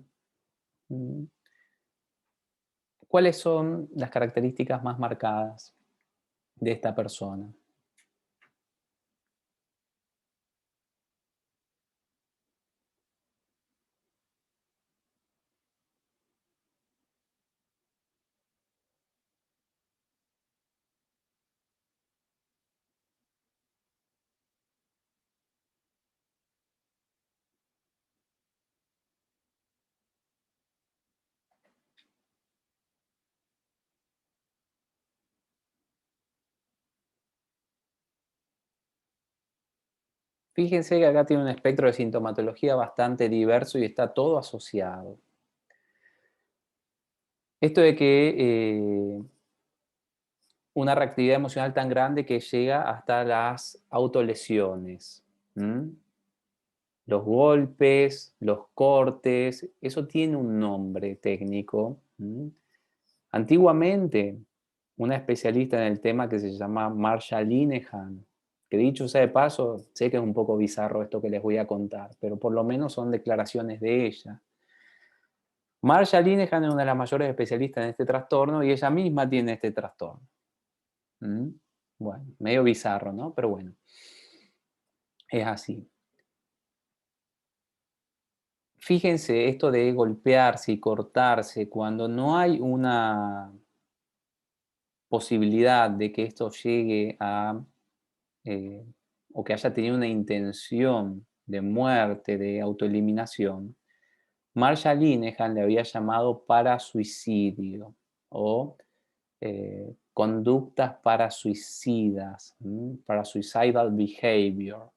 ¿Cuáles son las características más marcadas de esta persona? Fíjense que acá tiene un espectro de sintomatología bastante diverso y está todo asociado. Esto de que una reactividad emocional tan grande que llega hasta las autolesiones. Los golpes, los cortes, eso tiene un nombre técnico. Antiguamente, una especialista en el tema que se llama Marsha Linehan, que dicho sea de paso, sé que es un poco bizarro esto que les voy a contar, pero por lo menos son declaraciones de ella. Marsha Linehan es una de las mayores especialistas en este trastorno y ella misma tiene este trastorno. Bueno, medio bizarro, ¿no? Pero bueno, es así. Fíjense, esto de golpearse y cortarse, cuando no hay una posibilidad de que esto llegue a, o que haya tenido una intención de muerte, de autoeliminación, Marsha Linehan le había llamado parasuicidio o conductas parasuicidas, parasuicidal behavior.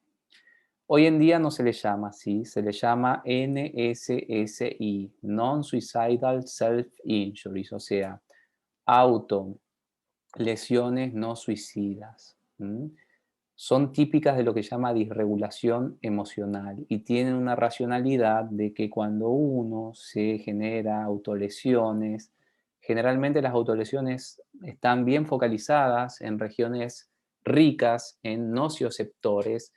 Hoy en día no se le llama así, se le llama NSSI, Non-Suicidal Self-Injuries, o sea, autolesiones no suicidas. Son típicas de lo que se llama disregulación emocional y tienen una racionalidad de que cuando uno se genera autolesiones, generalmente las autolesiones están bien focalizadas en regiones ricas en nocioceptores.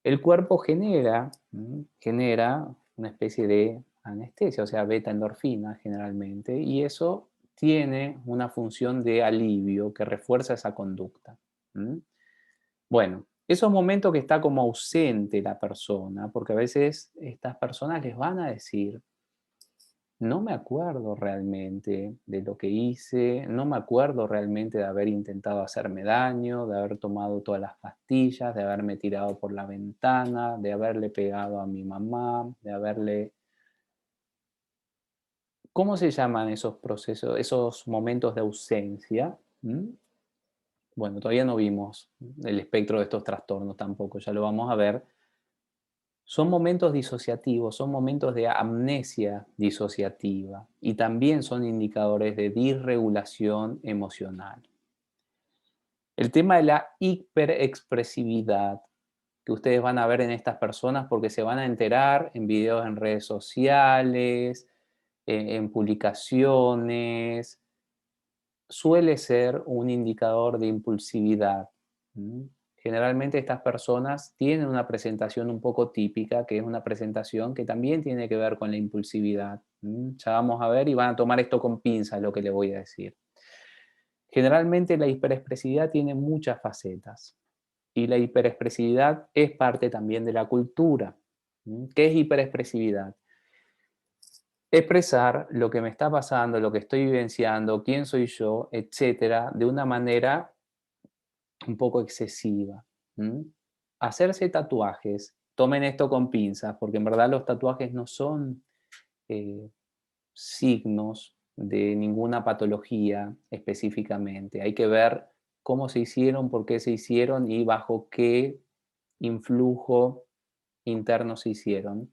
El cuerpo genera una especie de anestesia, o sea, beta endorfina generalmente, y eso tiene una función de alivio que refuerza esa conducta. Bueno, esos momentos que está como ausente la persona, porque a veces estas personas les van a decir, no me acuerdo realmente de lo que hice, no me acuerdo realmente de haber intentado hacerme daño, de haber tomado todas las pastillas, de haberme tirado por la ventana, de haberle pegado a mi mamá, de haberle... ¿Cómo se llaman esos procesos, esos momentos de ausencia? Bueno, todavía no vimos el espectro de estos trastornos tampoco, ya lo vamos a ver. Son momentos disociativos, son momentos de amnesia disociativa y también son indicadores de disregulación emocional. El tema de la hiperexpresividad que ustedes van a ver en estas personas porque se van a enterar en videos en redes sociales, en publicaciones, suele ser un indicador de impulsividad. Generalmente estas personas tienen una presentación un poco típica, que es una presentación que también tiene que ver con la impulsividad. Ya vamos a ver y van a tomar esto con pinzas lo que les voy a decir. Generalmente la hiperexpresividad tiene muchas facetas y la hiperexpresividad es parte también de la cultura. ¿Qué es hiperexpresividad? Expresar lo que me está pasando, lo que estoy vivenciando, quién soy yo, etcétera, de una manera un poco excesiva. Hacerse tatuajes, tomen esto con pinzas, porque en verdad los tatuajes no son signos de ninguna patología específicamente. Hay que ver cómo se hicieron, por qué se hicieron y bajo qué influjo interno se hicieron.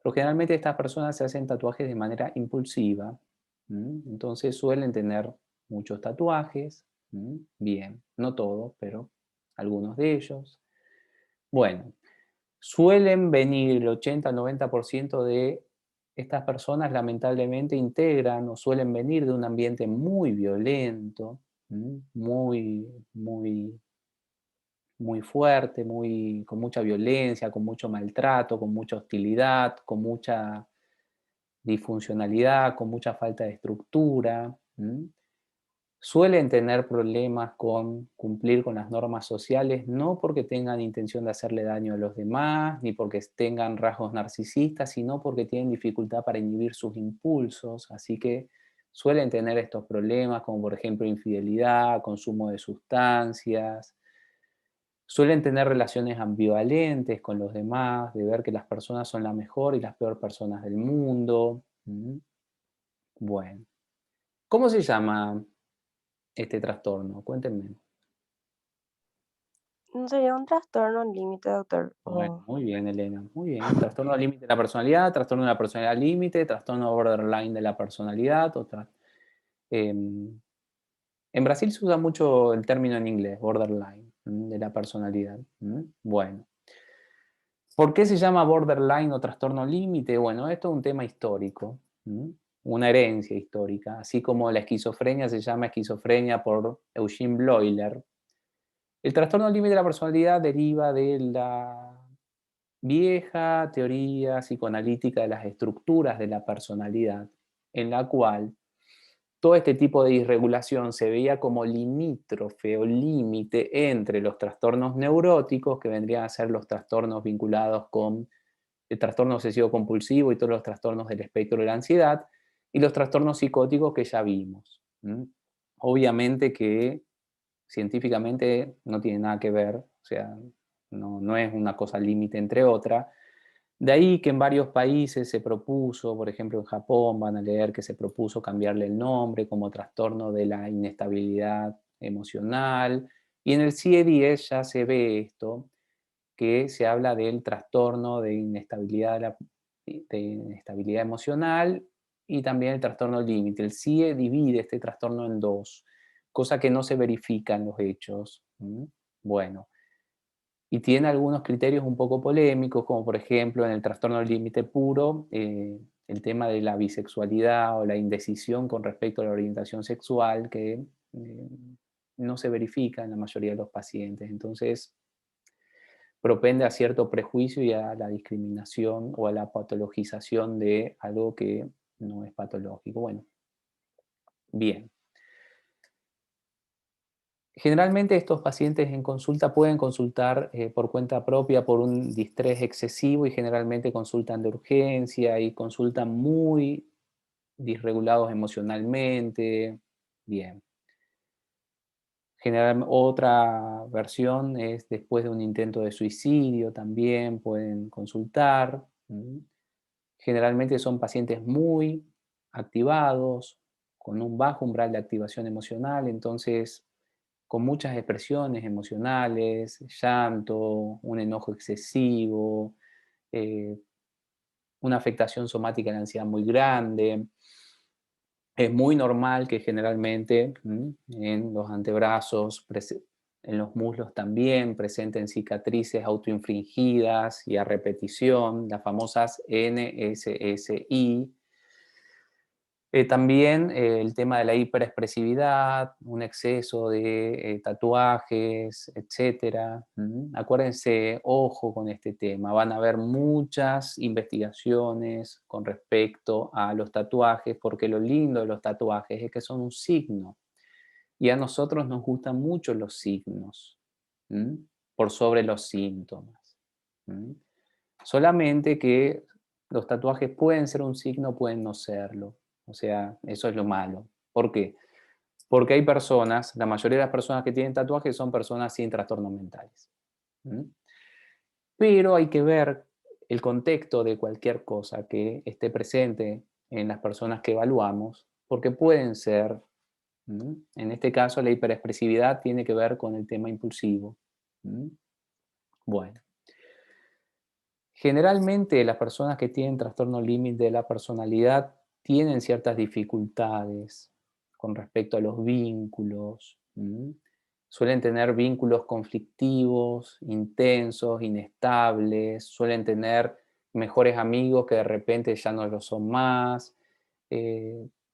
Pero generalmente estas personas se hacen tatuajes de manera impulsiva. Entonces suelen tener muchos tatuajes. Bien, no todos, pero algunos de ellos. Bueno, suelen venir el 80 al 90% de estas personas lamentablemente integran o suelen venir de un ambiente muy violento, muy, muy, muy fuerte, con mucha violencia, con mucho maltrato, con mucha hostilidad, con mucha disfuncionalidad, con mucha falta de estructura. Suelen tener problemas con cumplir con las normas sociales, no porque tengan intención de hacerle daño a los demás, ni porque tengan rasgos narcisistas, sino porque tienen dificultad para inhibir sus impulsos. Así que suelen tener estos problemas, como por ejemplo infidelidad, consumo de sustancias. Suelen tener relaciones ambivalentes con los demás, de ver que las personas son la mejor y las peores personas del mundo. Bueno, ¿cómo se llama este trastorno? Cuéntenme. ¿No sería un trastorno límite, doctor? Bueno, O muy bien, Elena, muy bien. Trastorno límite de la personalidad, trastorno de la personalidad límite, trastorno borderline de la personalidad. En Brasil se usa mucho el término en inglés, borderline, de la personalidad. Bueno, ¿por qué se llama borderline o trastorno límite? Bueno, esto es un tema histórico, una herencia histórica, así como la esquizofrenia se llama esquizofrenia por Eugene Bleuler. El trastorno límite de la personalidad deriva de la vieja teoría psicoanalítica de las estructuras de la personalidad, en la cual todo este tipo de disregulación se veía como limítrofe o límite entre los trastornos neuróticos, que vendrían a ser los trastornos vinculados con el trastorno obsesivo compulsivo y todos los trastornos del espectro de la ansiedad, y los trastornos psicóticos que ya vimos. Obviamente que científicamente no tiene nada que ver, o sea, no es una cosa límite entre otra. De ahí que en varios países se propuso, por ejemplo en Japón van a leer que se propuso cambiarle el nombre como trastorno de la inestabilidad emocional, y en el CIE-10 ya se ve esto, que se habla del trastorno de inestabilidad emocional y también el trastorno límite. El CIE divide este trastorno en dos, cosa que no se verifica en los hechos. Bueno, y tiene algunos criterios un poco polémicos, como por ejemplo en el trastorno límite puro, el tema de la bisexualidad o la indecisión con respecto a la orientación sexual, que no se verifica en la mayoría de los pacientes. Entonces, propende a cierto prejuicio y a la discriminación o a la patologización de algo que no es patológico. Bueno, bien. Generalmente estos pacientes en consulta pueden consultar por cuenta propia por un distrés excesivo y generalmente consultan de urgencia y consultan muy disregulados emocionalmente. Bien. Otra versión es después de un intento de suicidio también pueden consultar. Generalmente son pacientes muy activados, con un bajo umbral de activación emocional, entonces con muchas expresiones emocionales, llanto, un enojo excesivo, eh, una afectación somática de la ansiedad muy grande. Es muy normal que generalmente en los antebrazos, en los muslos también, presenten cicatrices autoinfligidas y a repetición, las famosas NSSI. También el tema de la hiperexpresividad, un exceso de tatuajes, etc. Acuérdense, ojo con este tema, van a haber muchas investigaciones con respecto a los tatuajes, porque lo lindo de los tatuajes es que son un signo, y a nosotros nos gustan mucho los signos, por sobre los síntomas. Solamente que los tatuajes pueden ser un signo, pueden no serlo. O sea, eso es lo malo. ¿Por qué? Porque hay personas, la mayoría de las personas que tienen tatuajes son personas sin trastornos mentales. Pero hay que ver el contexto de cualquier cosa que esté presente en las personas que evaluamos, porque pueden ser En este caso, la hiperexpresividad tiene que ver con el tema impulsivo. Bueno. Generalmente las personas que tienen trastorno límite de la personalidad tienen ciertas dificultades con respecto a los vínculos. Suelen tener vínculos conflictivos, intensos, inestables, suelen tener mejores amigos que de repente ya no lo son más,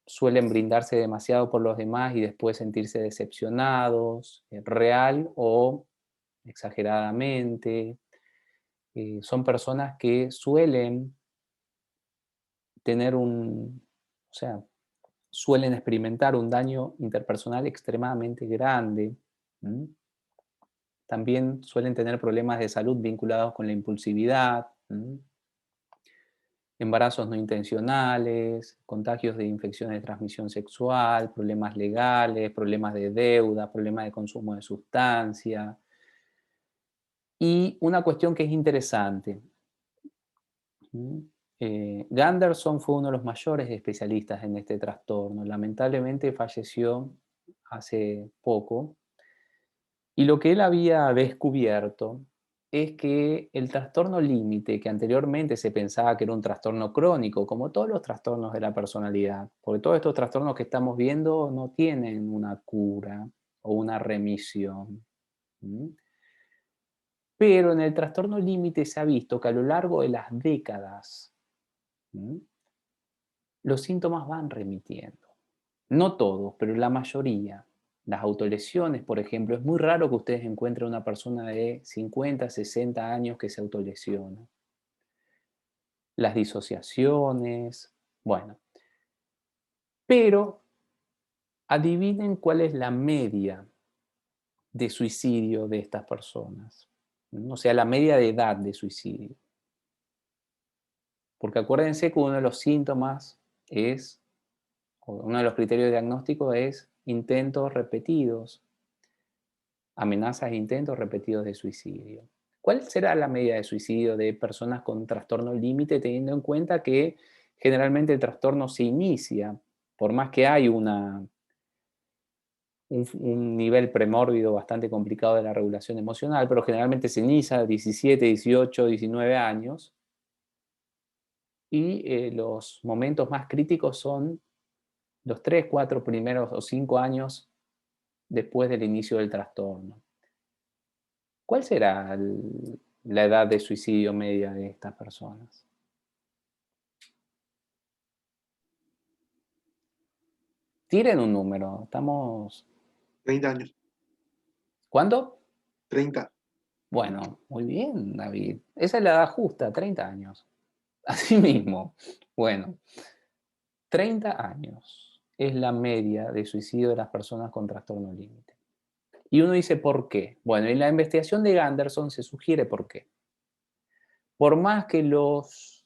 suelen brindarse demasiado por los demás y después sentirse decepcionados, real o exageradamente. Son personas que suelen tener suelen experimentar un daño interpersonal extremadamente grande. También suelen tener problemas de salud vinculados con la impulsividad, embarazos no intencionales, contagios de infecciones de transmisión sexual, problemas legales, problemas de deuda, problemas de consumo de sustancia. Y una cuestión que es interesante. Ganderson fue uno de los mayores especialistas en este trastorno. Lamentablemente falleció hace poco. Y lo que él había descubierto es que el trastorno límite, que anteriormente se pensaba que era un trastorno crónico, como todos los trastornos de la personalidad, porque todos estos trastornos que estamos viendo no tienen una cura o una remisión. Pero en el trastorno límite se ha visto que a lo largo de las décadas los síntomas van remitiendo. No todos, pero la mayoría. Las autolesiones, por ejemplo, es muy raro que ustedes encuentren una persona de 50, 60 años que se autolesiona. Las disociaciones, bueno. Pero adivinen cuál es la media de suicidio de estas personas. O sea, la media de edad de suicidio. Porque acuérdense que uno de los síntomas uno de los criterios de diagnóstico es intentos repetidos, amenazas e intentos repetidos de suicidio. ¿Cuál será la medida de suicidio de personas con trastorno límite, teniendo en cuenta que generalmente el trastorno se inicia, por más que hay un nivel premórbido bastante complicado de la regulación emocional, pero generalmente se inicia a 17, 18, 19 años, y los momentos más críticos son los 3, 4 primeros o 5 años después del inicio del trastorno. ¿Cuál será la edad de suicidio media de estas personas? Tiren un número, estamos... 30 años. ¿Cuánto? 30. Bueno, muy bien, David. Esa es la edad justa, 30 años. Así mismo. Bueno, 30 años es la media de suicidio de las personas con trastorno límite. Y uno dice, ¿por qué? Bueno, en la investigación de Ganderson se sugiere por qué. Por más que los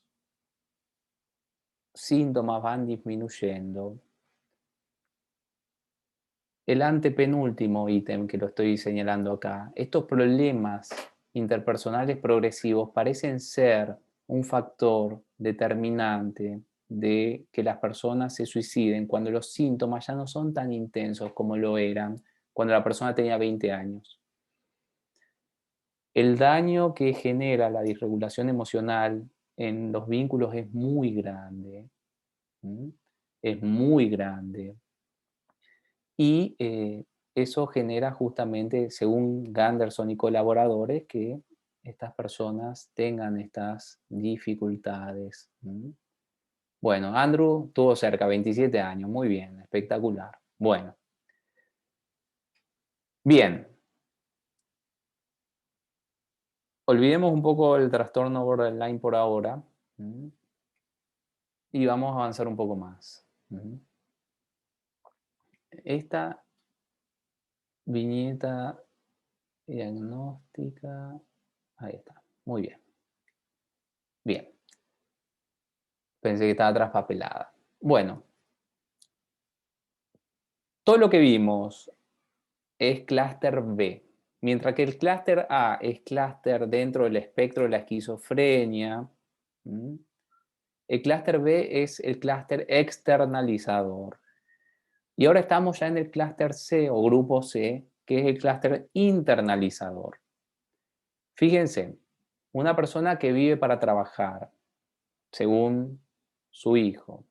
síntomas van disminuyendo, el antepenúltimo ítem que lo estoy señalando acá, estos problemas interpersonales progresivos parecen ser un factor determinante de que las personas se suiciden cuando los síntomas ya no son tan intensos como lo eran cuando la persona tenía 20 años. El daño que genera la disregulación emocional en los vínculos es muy grande. Es muy grande. Y eso genera justamente, según Ganderson y colaboradores, que estas personas tengan estas dificultades. Bueno, Andrew tuvo cerca, 27 años, muy bien, espectacular. Bueno, bien. Olvidemos un poco el trastorno borderline por ahora y vamos a avanzar un poco más. Esta viñeta diagnóstica, ahí está, muy bien. Bien. Pensé que estaba traspapelada. Bueno. Todo lo que vimos es clúster B. Mientras que el clúster A es clúster dentro del espectro de la esquizofrenia, el clúster B es el clúster externalizador. Y ahora estamos ya en el clúster C o grupo C, que es el clúster internalizador. Fíjense, una persona que vive para trabajar, según su hijo.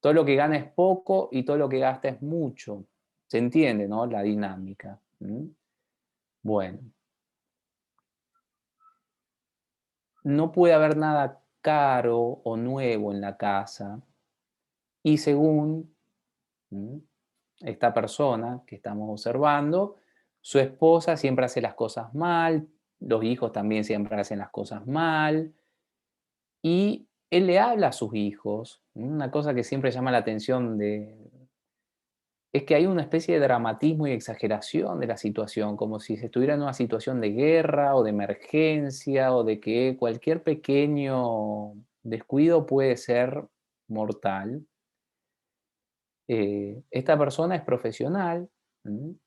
Todo lo que gana es poco y todo lo que gasta es mucho. ¿Se entiende, no? La dinámica. Bueno. No puede haber nada caro o nuevo en la casa. Y según esta persona que estamos observando, su esposa siempre hace las cosas mal, los hijos también siempre hacen las cosas mal, y él le habla a sus hijos. Una cosa que siempre llama la atención es que hay una especie de dramatismo y exageración de la situación, como si se estuviera en una situación de guerra o de emergencia o de que cualquier pequeño descuido puede ser mortal. Esta persona es profesional,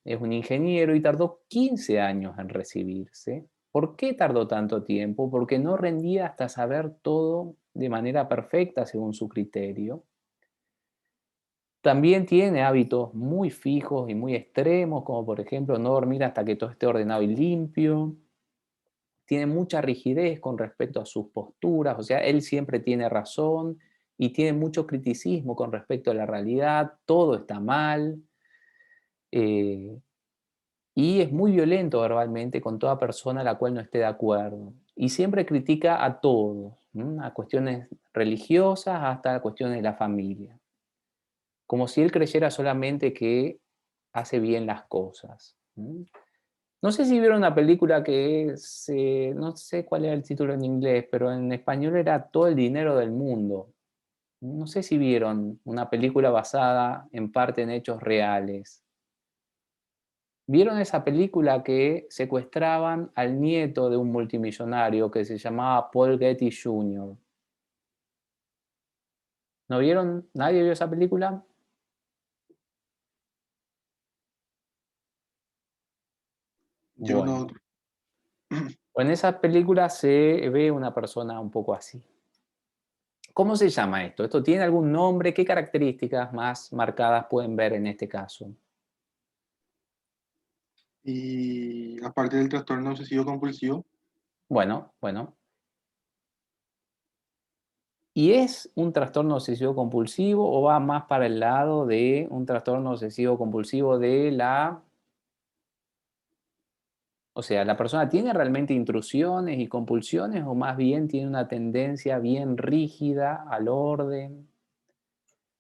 es un ingeniero y tardó 15 años en recibirse. ¿Por qué tardó tanto tiempo? Porque no rendía hasta saber todo de manera perfecta según su criterio. También tiene hábitos muy fijos y muy extremos, como por ejemplo no dormir hasta que todo esté ordenado y limpio. Tiene mucha rigidez con respecto a sus posturas, o sea, él siempre tiene razón y tiene mucho criticismo con respecto a la realidad, todo está mal. eh, y es muy violento verbalmente con toda persona a la cual no esté de acuerdo. Y siempre critica a todos, a cuestiones religiosas hasta cuestiones de la familia. Como si él creyera solamente que hace bien las cosas. No sé si vieron una película que no sé cuál era el título en inglés, pero en español era Todo el dinero del mundo. No sé si vieron una película basada en parte en hechos reales. ¿Vieron esa película que secuestraban al nieto de un multimillonario que se llamaba Paul Getty Jr.? ¿No vieron? ¿Nadie vio esa película? Yo Bueno, no, en esa película se ve una persona un poco así. ¿Cómo se llama esto? ¿Esto tiene algún nombre? ¿Qué características más marcadas pueden ver en este caso? y aparte del trastorno obsesivo compulsivo, Bueno. ¿Y es un trastorno obsesivo compulsivo o va más para el lado de un trastorno obsesivo compulsivo de o sea, ¿la persona tiene realmente intrusiones y compulsiones o más bien tiene una tendencia bien rígida al orden,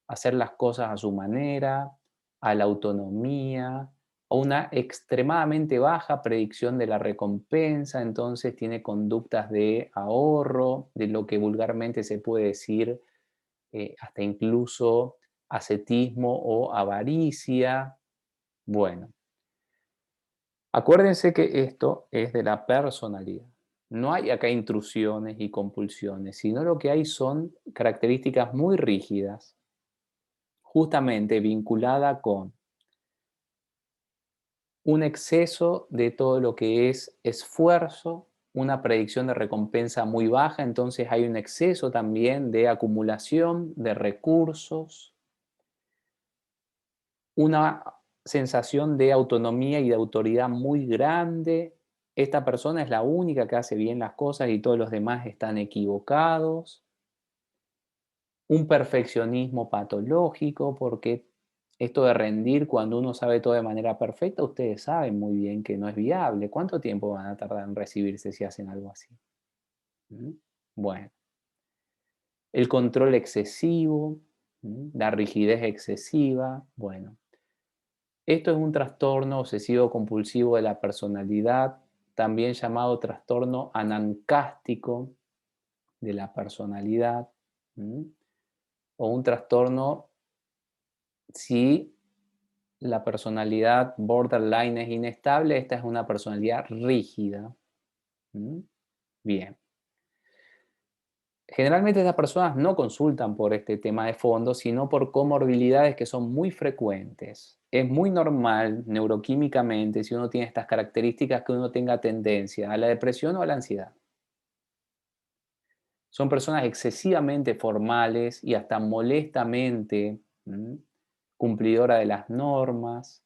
a hacer las cosas a su manera, a la autonomía, o una extremadamente baja predicción de la recompensa, entonces tiene conductas de ahorro, de lo que vulgarmente se puede decir hasta incluso ascetismo o avaricia? Bueno, acuérdense que esto es de la personalidad. No hay acá intrusiones y compulsiones, sino lo que hay son características muy rígidas, justamente vinculada con un exceso de todo lo que es esfuerzo, una predicción de recompensa muy baja, entonces hay un exceso también de acumulación de recursos, una sensación de autonomía y de autoridad muy grande. Esta persona es la única que hace bien las cosas y todos los demás están equivocados. Un perfeccionismo patológico, porque esto de rendir cuando uno sabe todo de manera perfecta, ustedes saben muy bien que no es viable. ¿Cuánto tiempo van a tardar en recibirse si hacen algo así? Bueno, el control excesivo, la rigidez excesiva, bueno. Esto es un trastorno obsesivo compulsivo de la personalidad, también llamado trastorno anancástico de la personalidad, o un trastorno si la personalidad borderline es inestable, esta es una personalidad rígida. Bien. Generalmente estas personas no consultan por este tema de fondo, sino por comorbilidades que son muy frecuentes. Es muy normal neuroquímicamente, si uno tiene estas características, que uno tenga tendencia a la depresión o a la ansiedad. Son personas excesivamente formales y hasta molestamente cumplidora de las normas.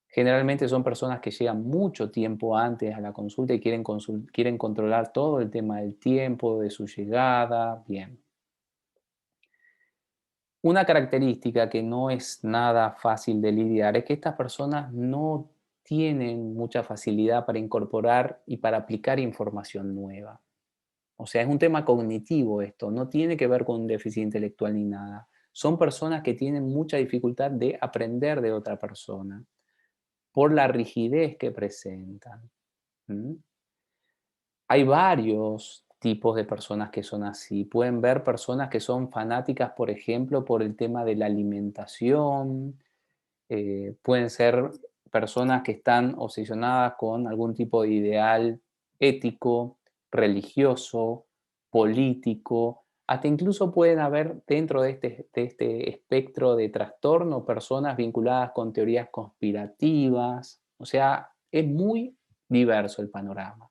Generalmente son personas que llegan mucho tiempo antes a la consulta y quieren controlar todo el tema del tiempo, de su llegada. Bien. Una característica que no es nada fácil de lidiar es que estas personas no tienen mucha facilidad para incorporar y para aplicar información nueva. O sea, es un tema cognitivo esto, no tiene que ver con un déficit intelectual ni nada. Son personas que tienen mucha dificultad de aprender de otra persona por la rigidez que presentan. Hay varios tipos de personas que son así. Pueden ver personas que son fanáticas, por ejemplo, por el tema de la alimentación. Pueden ser personas que están obsesionadas con algún tipo de ideal ético, religioso, político. Hasta incluso pueden haber dentro de este espectro de trastorno personas vinculadas con teorías conspirativas. O sea, es muy diverso el panorama.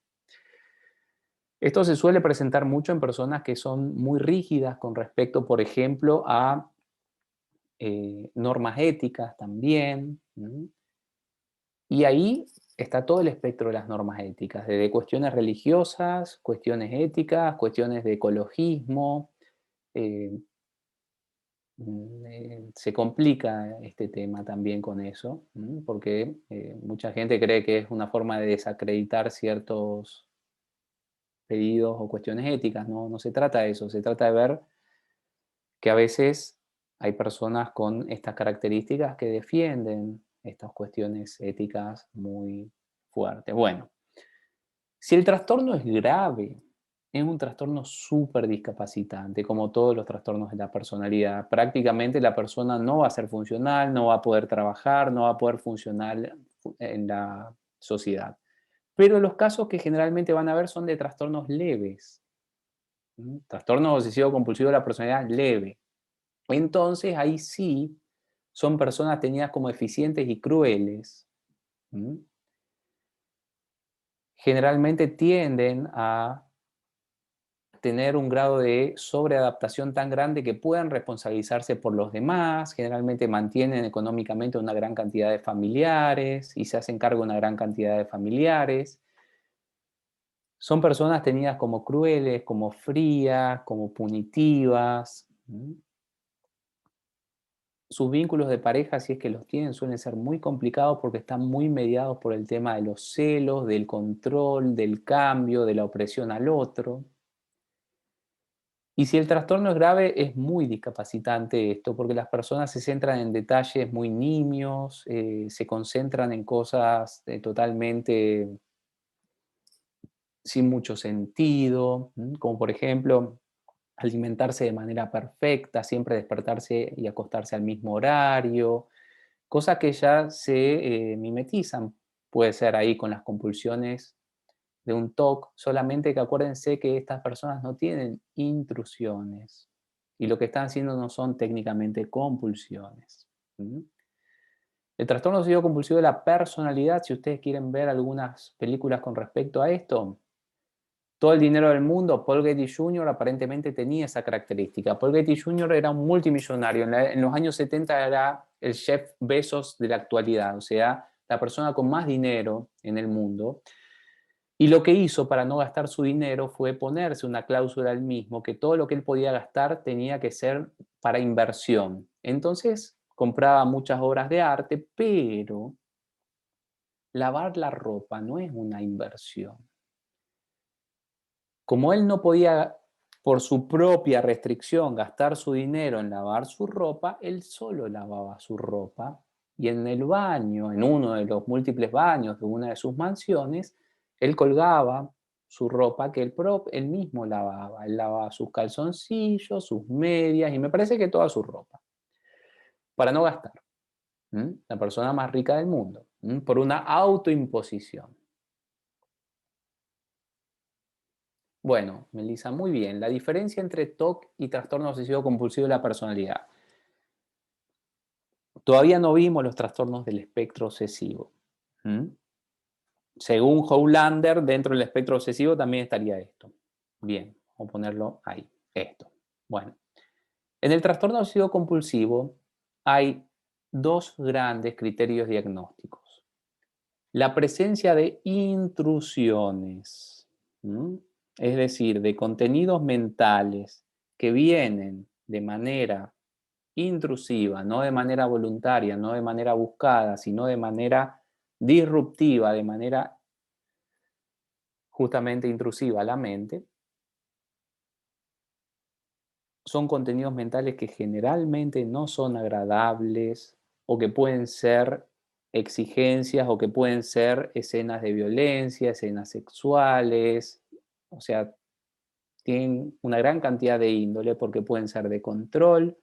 Esto se suele presentar mucho en personas que son muy rígidas con respecto, por ejemplo, a normas éticas también. Y ahí está todo el espectro de las normas éticas, desde cuestiones religiosas, cuestiones éticas, cuestiones de ecologismo. eh, Se complica este tema también con eso, porque mucha gente cree que es una forma de desacreditar ciertos pedidos o cuestiones éticas. No, no se trata de eso, se trata de ver que a veces hay personas con estas características que defienden estas cuestiones éticas muy fuertes. Bueno, si el trastorno es grave, es un trastorno súper discapacitante, como todos los trastornos de la personalidad. Prácticamente la persona no va a ser funcional, no va a poder trabajar, no va a poder funcionar en la sociedad. Pero los casos que generalmente van a ver son de trastornos leves. Trastorno obsesivo compulsivo de la personalidad leve. Entonces, ahí sí son personas tenidas como eficientes y crueles. Generalmente tienden a tener un grado de sobreadaptación tan grande que puedan responsabilizarse por los demás, generalmente mantienen económicamente una gran cantidad de familiares y se hacen cargo de una gran cantidad de familiares. Son personas tenidas como crueles, como frías, como punitivas. Sus vínculos de pareja, si es que los tienen, suelen ser muy complicados porque están muy mediados por el tema de los celos, del control, del cambio, de la opresión al otro. Y si el trastorno es grave, es muy discapacitante esto, porque las personas se centran en detalles muy nimios, se concentran en cosas totalmente sin mucho sentido, como por ejemplo alimentarse de manera perfecta, siempre despertarse y acostarse al mismo horario, cosas que ya se mimetizan. Puede ser ahí con las compulsiones de un TOC, solamente que acuérdense que estas personas no tienen intrusiones y lo que están haciendo no son técnicamente compulsiones. El trastorno obsesivo compulsivo de la personalidad, si ustedes quieren ver algunas películas con respecto a esto, todo el dinero del mundo, Paul Getty Jr. aparentemente tenía esa característica. Paul Getty Jr. era un multimillonario. En los años 70 era el Jeff Bezos de la actualidad, o sea, la persona con más dinero en el mundo. Y lo que hizo para no gastar su dinero fue ponerse una cláusula al mismo, que todo lo que él podía gastar tenía que ser para inversión. Entonces compraba muchas obras de arte, pero lavar la ropa no es una inversión. Como él no podía, por su propia restricción, gastar su dinero en lavar su ropa, él solo lavaba su ropa y en el baño, en uno de los múltiples baños de una de sus mansiones, él colgaba su ropa que él mismo lavaba. Él lavaba sus calzoncillos, sus medias y me parece que toda su ropa, para no gastar. La persona más rica del mundo, por una autoimposición. Bueno, Melissa, muy bien. La diferencia entre TOC y trastorno obsesivo compulsivo de la personalidad. Todavía no vimos los trastornos del espectro obsesivo. Según Hollander, dentro del espectro obsesivo también estaría esto. Bien, vamos a ponerlo ahí, esto. Bueno, en el trastorno obsesivo compulsivo hay dos grandes criterios diagnósticos. La presencia de intrusiones, es decir, de contenidos mentales que vienen de manera intrusiva, no de manera voluntaria, no de manera buscada, sino de manera disruptiva, de manera justamente intrusiva a la mente, son contenidos mentales que generalmente no son agradables o que pueden ser exigencias o que pueden ser escenas de violencia, escenas sexuales, o sea, tienen una gran cantidad de índole porque pueden ser de control,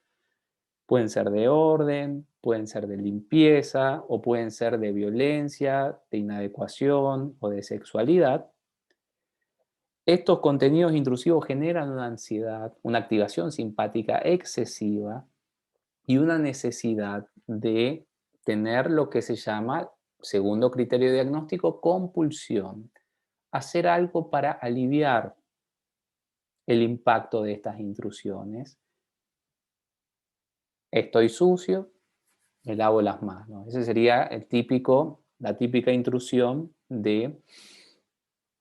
pueden ser de orden, pueden ser de limpieza o pueden ser de violencia, de inadecuación o de sexualidad. Estos contenidos intrusivos generan una ansiedad, una activación simpática excesiva y una necesidad de tener lo que se llama, segundo criterio diagnóstico, compulsión. Hacer algo para aliviar el impacto de estas intrusiones. Estoy sucio, me lavo las manos. Ese sería la típica intrusión de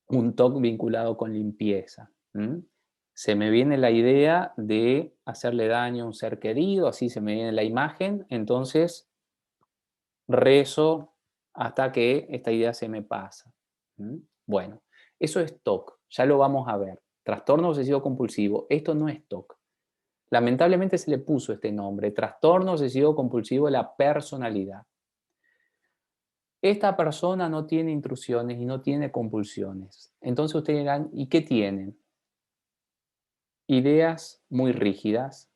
un TOC vinculado con limpieza. Se me viene la idea de hacerle daño a un ser querido, así se me viene la imagen, entonces rezo hasta que esta idea se me pasa. Bueno, eso es TOC, ya lo vamos a ver. Trastorno obsesivo compulsivo, esto no es TOC. Lamentablemente se le puso este nombre, trastorno obsesivo compulsivo de la personalidad. Esta persona no tiene intrusiones y no tiene compulsiones. Entonces ustedes dirán, ¿y qué tienen? Ideas muy rígidas,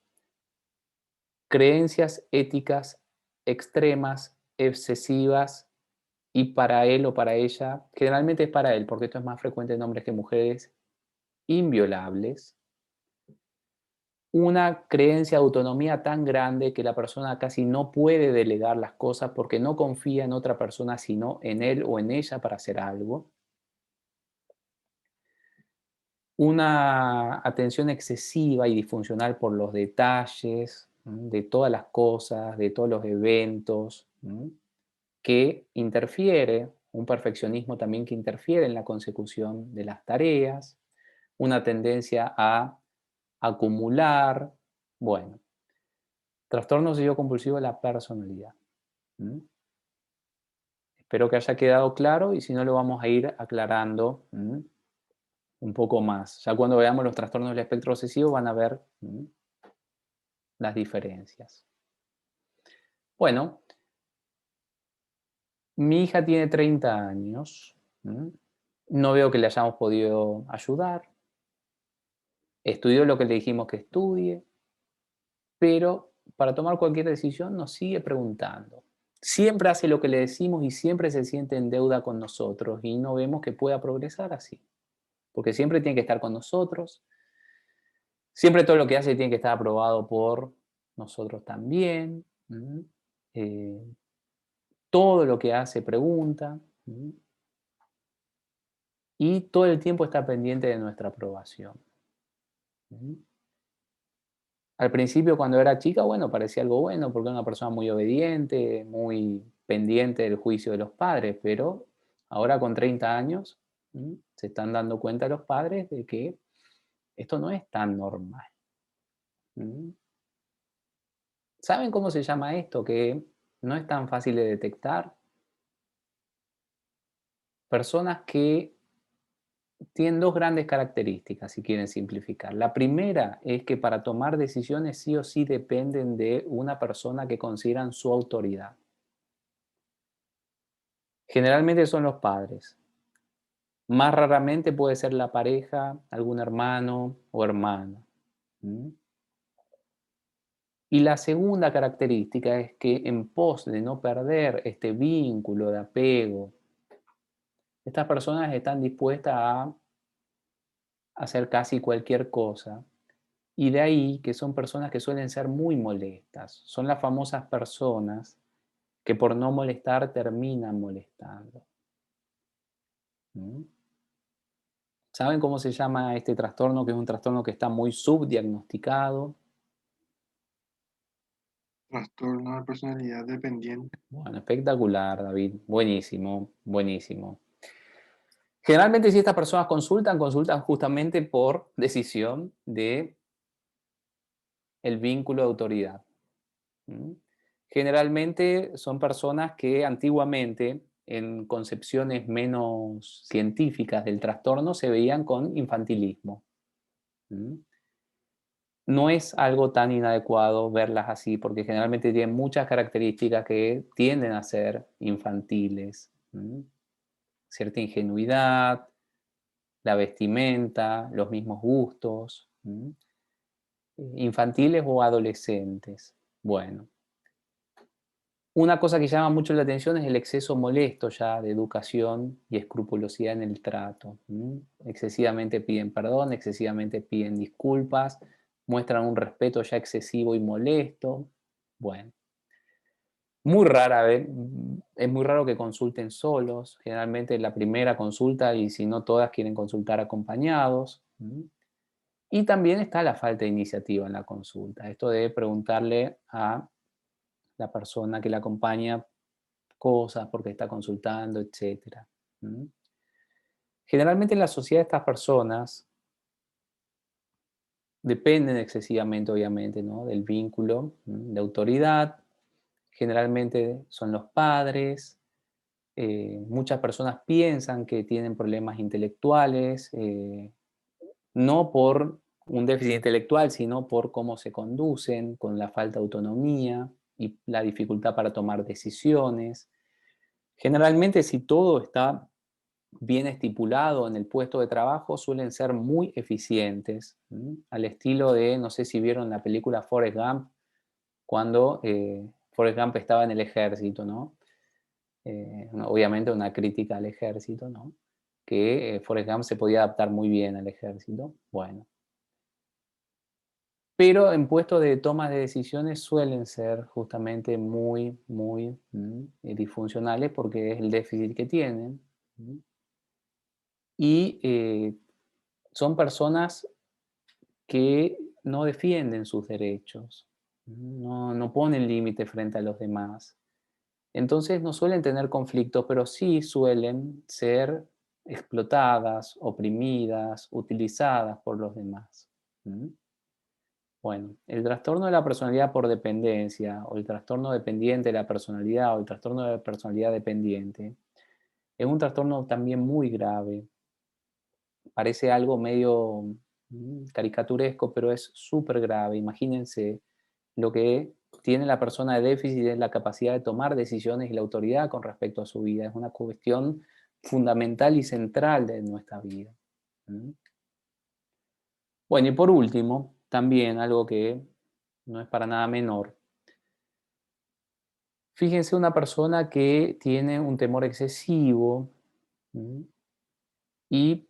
creencias éticas extremas, excesivas, y para él o para ella, generalmente es para él, porque esto es más frecuente en hombres que en mujeres, inviolables, una creencia de autonomía tan grande que la persona casi no puede delegar las cosas porque no confía en otra persona, sino en él o en ella para hacer algo. Una atención excesiva y disfuncional por los detalles de todas las cosas, de todos los eventos, que interfiere, un perfeccionismo también que interfiere en la consecución de las tareas, una tendencia a acumular, bueno, trastorno obsesivo compulsivo de la personalidad. Espero que haya quedado claro y si no lo vamos a ir aclarando un poco más. Ya cuando veamos los trastornos del espectro obsesivo van a ver las diferencias. Bueno, mi hija tiene 30 años. No veo que le hayamos podido ayudar. Estudió lo que le dijimos que estudie, pero para tomar cualquier decisión nos sigue preguntando. Siempre hace lo que le decimos y siempre se siente en deuda con nosotros y no vemos que pueda progresar así. Porque siempre tiene que estar con nosotros, siempre todo lo que hace tiene que estar aprobado por nosotros también. Todo lo que hace pregunta. Y todo el tiempo está pendiente de nuestra aprobación. Al principio, cuando era chica, bueno, parecía algo bueno, porque era una persona muy obediente, muy pendiente del juicio de los padres, pero ahora con 30 años se están dando cuenta los padres de que esto no es tan normal. ¿Saben cómo se llama esto? Que no es tan fácil de detectar. Personas que tienen dos grandes características, si quieren simplificar. La primera es que para tomar decisiones sí o sí dependen de una persona que consideran su autoridad. Generalmente son los padres. Más raramente puede ser la pareja, algún hermano o hermana. Y la segunda característica es que en pos de no perder este vínculo de apego, estas personas están dispuestas a hacer casi cualquier cosa. Y de ahí que son personas que suelen ser muy molestas. Son las famosas personas que por no molestar terminan molestando. ¿Saben cómo se llama este trastorno? Que es un trastorno que está muy subdiagnosticado. Trastorno de personalidad dependiente. Bueno, espectacular, David. Buenísimo, buenísimo. Generalmente si estas personas consultan justamente por decisión de el vínculo de autoridad. ¿Mm? Generalmente son personas que antiguamente, en concepciones menos científicas del trastorno, se veían con infantilismo. ¿Mm? No es algo tan inadecuado verlas así, porque generalmente tienen muchas características que tienden a ser infantiles. ¿Mm? Cierta ingenuidad, la vestimenta, los mismos gustos. ¿Mm? Infantiles o adolescentes. Bueno. Una cosa que llama mucho la atención es el exceso molesto ya de educación y escrupulosidad en el trato. Excesivamente piden perdón, excesivamente piden disculpas, muestran un respeto ya excesivo y molesto. Bueno, muy rara vez, es muy raro que consulten solos, generalmente la primera consulta y si no todas quieren consultar acompañados. Y también está la falta de iniciativa en la consulta, esto de preguntarle a la persona que la acompaña cosas, porque está consultando, etc. Generalmente en la sociedad estas personas dependen excesivamente, obviamente, ¿no? Del vínculo de autoridad. Generalmente son los padres. Muchas personas piensan que tienen problemas intelectuales, no por un déficit intelectual, sino por cómo se conducen, con la falta de autonomía y la dificultad para tomar decisiones. Generalmente, si todo está bien estipulado en el puesto de trabajo, suelen ser muy eficientes, al estilo de, no sé si vieron la película Forrest Gump, cuando Forrest Gump estaba en el ejército, ¿no? Obviamente una crítica al ejército, ¿no? Que Forrest Gump se podía adaptar muy bien al ejército. Bueno. Pero en puestos de toma de decisiones suelen ser justamente muy disfuncionales porque es el déficit que tienen. Y son personas que no defienden sus derechos, no ponen límite frente a los demás. Entonces no suelen tener conflictos, pero sí suelen ser explotadas, oprimidas, utilizadas por los demás. Bueno, el trastorno de la personalidad por dependencia, o el trastorno dependiente de la personalidad, o el trastorno de la personalidad dependiente, es un trastorno también muy grave. Parece algo medio caricaturesco, pero es súper grave. Imagínense lo que tiene la persona de déficit, es la capacidad de tomar decisiones y la autoridad con respecto a su vida. Es una cuestión fundamental y central de nuestra vida. Bueno, y por último, también algo que no es para nada menor. Fíjense una persona que tiene un temor excesivo y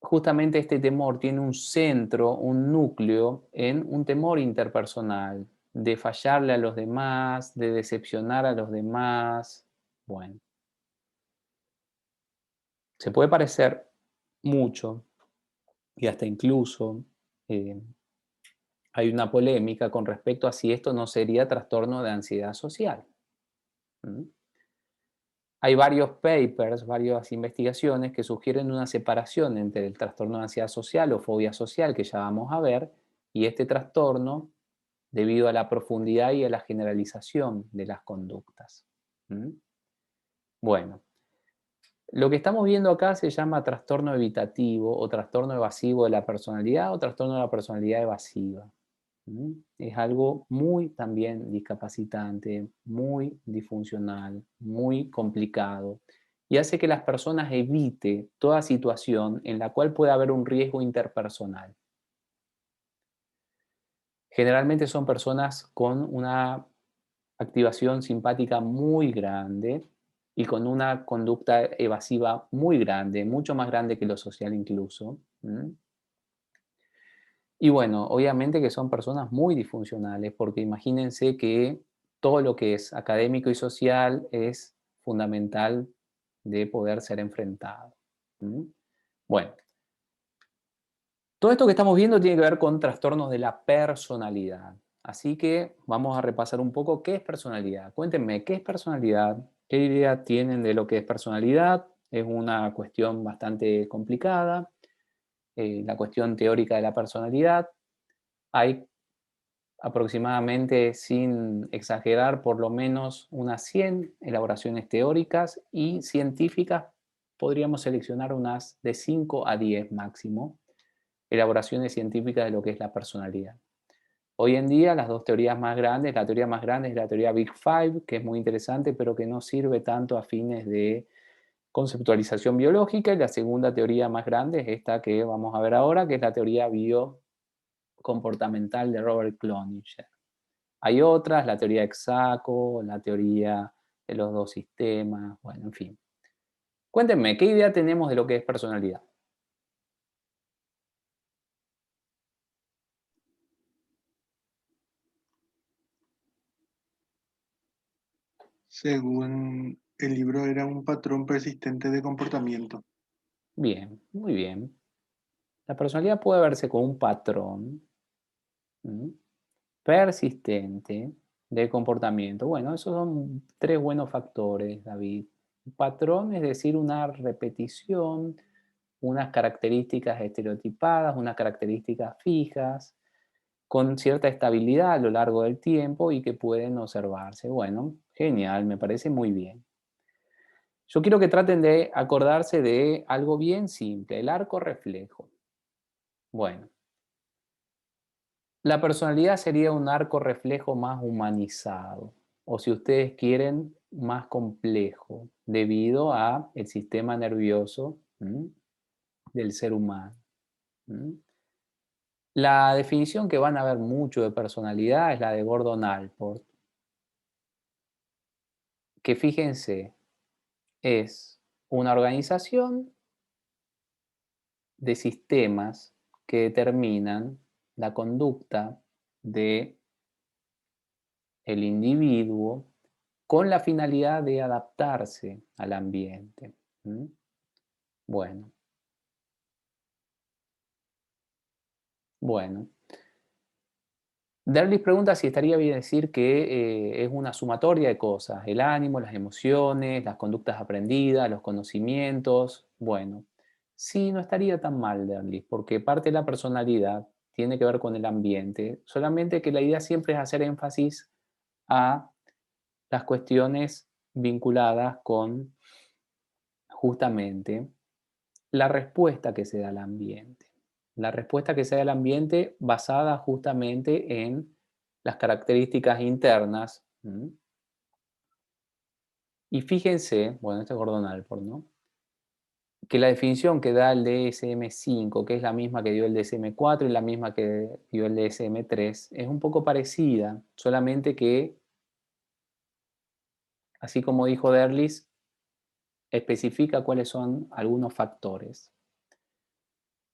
justamente este temor tiene un centro, un núcleo en un temor interpersonal, de fallarle a los demás, de decepcionar a los demás. Bueno, se puede parecer mucho y hasta incluso hay una polémica con respecto a si esto no sería trastorno de ansiedad social. Hay varios papers, varias investigaciones que sugieren una separación entre el trastorno de ansiedad social o fobia social, que ya vamos a ver, y este trastorno debido a la profundidad y a la generalización de las conductas. Bueno, lo que estamos viendo acá se llama trastorno evitativo o trastorno evasivo de la personalidad o trastorno de la personalidad evasiva. Es algo muy también discapacitante, muy disfuncional, muy complicado y hace que las personas evite toda situación en la cual pueda haber un riesgo interpersonal. Generalmente son personas con una activación simpática muy grande y con una conducta evasiva muy grande, mucho más grande que lo social incluso. Y bueno, obviamente que son personas muy disfuncionales, porque imagínense que todo lo que es académico y social es fundamental de poder ser enfrentado. Bueno, todo esto que estamos viendo tiene que ver con trastornos de la personalidad. Así que vamos a repasar un poco qué es personalidad. Cuéntenme, ¿qué es personalidad? ¿Qué idea tienen de lo que es personalidad? Es una cuestión bastante complicada, la cuestión teórica de la personalidad. Hay aproximadamente, sin exagerar, por lo menos unas 100 elaboraciones teóricas y científicas. Podríamos seleccionar unas de 5 a 10 máximo elaboraciones científicas de lo que es la personalidad. Hoy en día las dos teorías más grandes, la teoría más grande es la teoría Big Five, que es muy interesante, pero que no sirve tanto a fines de conceptualización biológica, y la segunda teoría más grande es esta que vamos a ver ahora, que es la teoría biocomportamental de Robert Cloninger. Hay otras, la teoría Exaco, la teoría de los dos sistemas, bueno, en fin. Cuéntenme, ¿qué idea tenemos de lo que es personalidad? Según el libro, era un patrón persistente de comportamiento. Bien, muy bien. La personalidad puede verse como un patrón persistente de comportamiento. Bueno, esos son tres buenos factores, David. Un patrón, es decir, una repetición, unas características estereotipadas, unas características fijas, con cierta estabilidad a lo largo del tiempo y que pueden observarse. Bueno, genial, me parece muy bien. Yo quiero que traten de acordarse de algo bien simple, el arco reflejo. Bueno, la personalidad sería un arco reflejo más humanizado, o si ustedes quieren, más complejo, debido a el sistema nervioso del ser humano. La definición que van a ver mucho de personalidad es la de Gordon Allport, que fíjense, es una organización de sistemas que determinan la conducta de el individuo con la finalidad de adaptarse al ambiente. Bueno, bueno. Derlis pregunta si estaría bien decir que es una sumatoria de cosas, el ánimo, las emociones, las conductas aprendidas, los conocimientos. Bueno, sí, no estaría tan mal, Derlis, porque parte de la personalidad tiene que ver con el ambiente, solamente que la idea siempre es hacer énfasis a las cuestiones vinculadas con justamente la respuesta que se da al ambiente. La respuesta que se da al ambiente basada justamente en las características internas. Y fíjense, bueno, este es Gordon Allport, ¿no? Que la definición que da el DSM-5, que es la misma que dio el DSM-4 y la misma que dio el DSM-3, es un poco parecida, solamente que, así como dijo Derlis, especifica cuáles son algunos factores.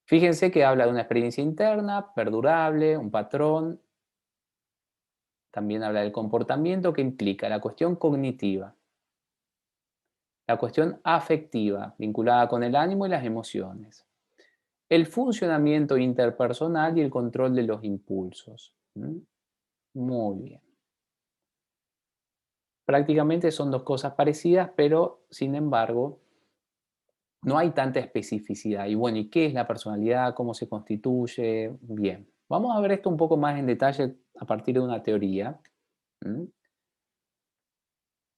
Fíjense que habla de una experiencia interna, perdurable, un patrón. También habla del comportamiento que implica la cuestión cognitiva, la cuestión afectiva, vinculada con el ánimo y las emociones, el funcionamiento interpersonal y el control de los impulsos. Muy bien. Prácticamente son dos cosas parecidas, pero sin embargo no hay tanta especificidad. Y bueno, ¿y qué es la personalidad? ¿Cómo se constituye? Bien, vamos a ver esto un poco más en detalle a partir de una teoría.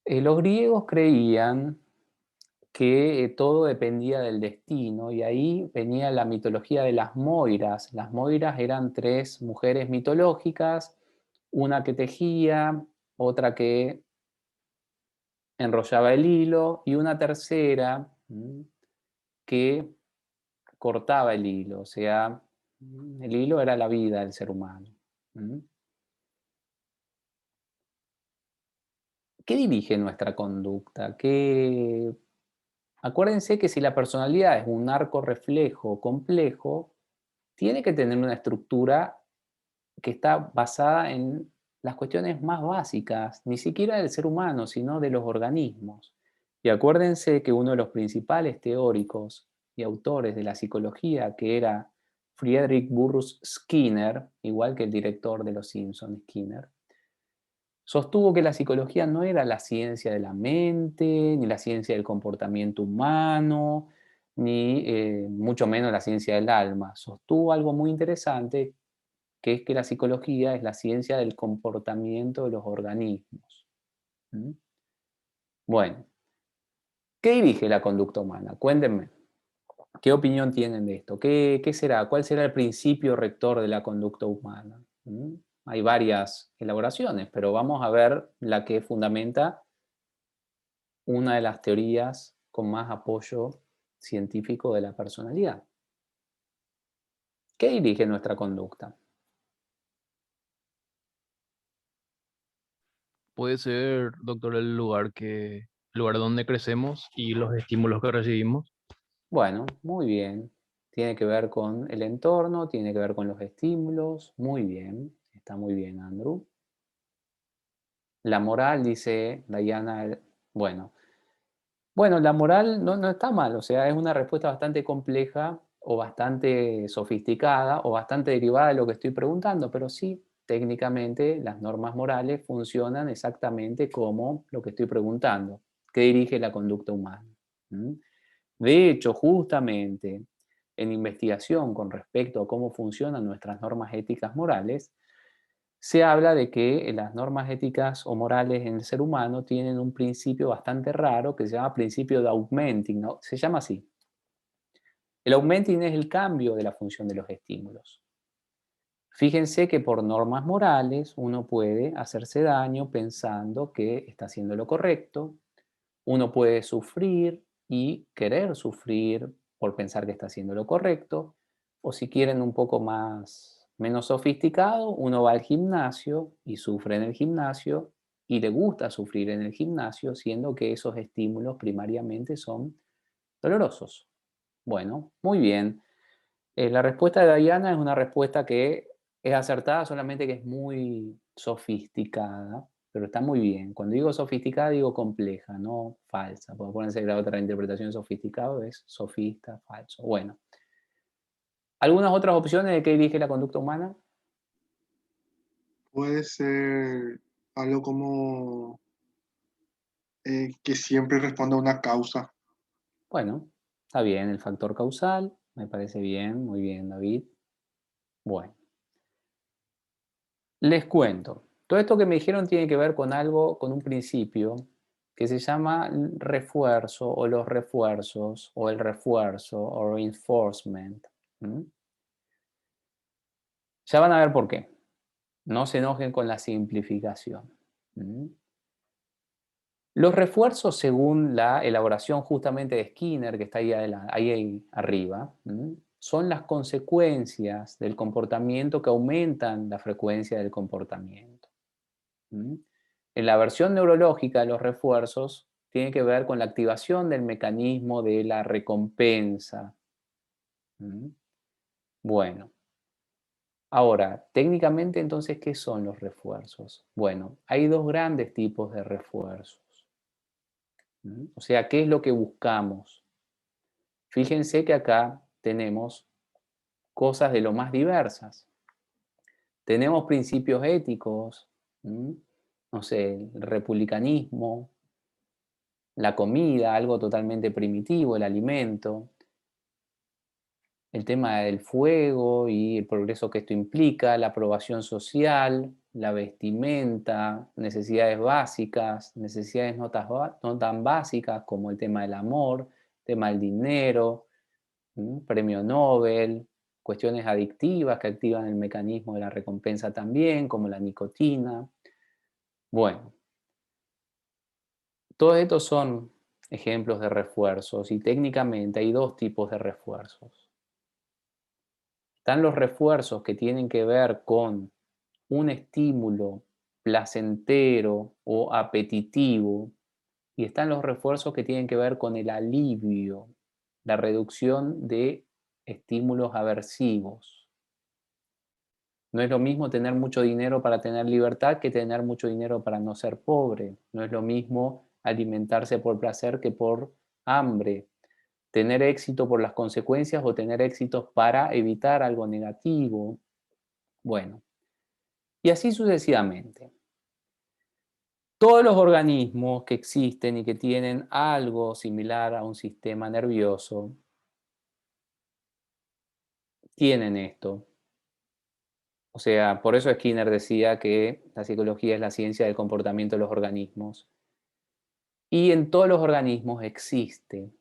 Los griegos creían que todo dependía del destino, y ahí venía la mitología de las Moiras. Las Moiras eran tres mujeres mitológicas, una que tejía, otra que enrollaba el hilo y una tercera que cortaba el hilo, o sea, el hilo era la vida del ser humano. ¿Qué dirige nuestra conducta? Acuérdense que si la personalidad es un arco reflejo complejo, tiene que tener una estructura que está basada en las cuestiones más básicas, ni siquiera del ser humano, sino de los organismos. Y acuérdense que uno de los principales teóricos y autores de la psicología, que era Friedrich Burrus Skinner, igual que el director de Los Simpsons, Skinner, sostuvo que la psicología no era la ciencia de la mente, ni la ciencia del comportamiento humano, ni mucho menos la ciencia del alma. Sostuvo algo muy interesante, que es que la psicología es la ciencia del comportamiento de los organismos. ¿Mm? Bueno, ¿qué dirige la conducta humana? Cuéntenme, ¿qué opinión tienen de esto? ¿Qué será? ¿Cuál será el principio rector de la conducta humana? ¿Mm? Hay varias elaboraciones, pero vamos a ver la que fundamenta una de las teorías con más apoyo científico de la personalidad. ¿Qué dirige nuestra conducta? Puede ser, doctor, el lugar donde crecemos y los estímulos que recibimos. Bueno, muy bien. Tiene que ver con el entorno, tiene que ver con los estímulos. Muy bien, está muy bien, Andrew. La moral, dice Diana, bueno. Bueno, la moral no está mal, o sea, es una respuesta bastante compleja o bastante sofisticada o bastante derivada de lo que estoy preguntando, pero sí, técnicamente las normas morales funcionan exactamente como lo que estoy preguntando. ¿Qué dirige la conducta humana? ¿Mm? De hecho, justamente en investigación con respecto a cómo funcionan nuestras normas éticas morales, se habla de que las normas éticas o morales en el ser humano tienen un principio bastante raro que se llama principio de augmenting, ¿no? Se llama así. El augmenting es el cambio de la función de los estímulos. Fíjense que por normas morales uno puede hacerse daño pensando que está haciendo lo correcto, uno puede sufrir y querer sufrir por pensar que está haciendo lo correcto, o si quieren un poco menos sofisticado, uno va al gimnasio y sufre en el gimnasio y le gusta sufrir en el gimnasio, siendo que esos estímulos primariamente son dolorosos. Bueno, muy bien. La respuesta de Diana es una respuesta que es acertada, solamente que es muy sofisticada, pero está muy bien. Cuando digo sofisticada, digo compleja, no falsa. Porque ponerse la otra interpretación de sofisticado es sofista, falso. Bueno, ¿algunas otras opciones de qué dirige la conducta humana? Puede ser algo como que siempre responda a una causa. Bueno, está bien, el factor causal, me parece bien, muy bien, David. Bueno, les cuento. Todo esto que me dijeron tiene que ver con algo, con un principio que se llama refuerzo o los refuerzos o el refuerzo o reinforcement. ¿Mm? Ya van a ver por qué. No se enojen con la simplificación. ¿Mm? Los refuerzos, según la elaboración justamente de Skinner, que está ahí arriba, son las consecuencias del comportamiento que aumentan la frecuencia del comportamiento. En la versión neurológica de los refuerzos tiene que ver con la activación del mecanismo de la recompensa. Bueno, ahora, técnicamente entonces, ¿qué son los refuerzos? Bueno, hay dos grandes tipos de refuerzos. O sea, ¿qué es lo que buscamos? Fíjense que acá tenemos cosas de lo más diversas. Tenemos principios éticos, no sé, el republicanismo, la comida, algo totalmente primitivo, el alimento, el tema del fuego y el progreso que esto implica, la aprobación social, la vestimenta, necesidades básicas, necesidades no tan básicas como el tema del amor, el tema del dinero, premio Nobel, cuestiones adictivas que activan el mecanismo de la recompensa también, como la nicotina. Bueno, todos estos son ejemplos de refuerzos y técnicamente hay dos tipos de refuerzos. Están los refuerzos que tienen que ver con un estímulo placentero o apetitivo y están los refuerzos que tienen que ver con el alivio, la reducción de estímulos aversivos. No es lo mismo tener mucho dinero para tener libertad que tener mucho dinero para no ser pobre. No es lo mismo alimentarse por placer que por hambre. tener éxito por las consecuencias o tener éxitos para evitar algo negativo. Bueno, y así sucesivamente. Todos los organismos que existen y que tienen algo similar a un sistema nervioso tienen esto. O sea, por eso Skinner decía que la psicología es la ciencia del comportamiento de los organismos. Y en todos los organismos existen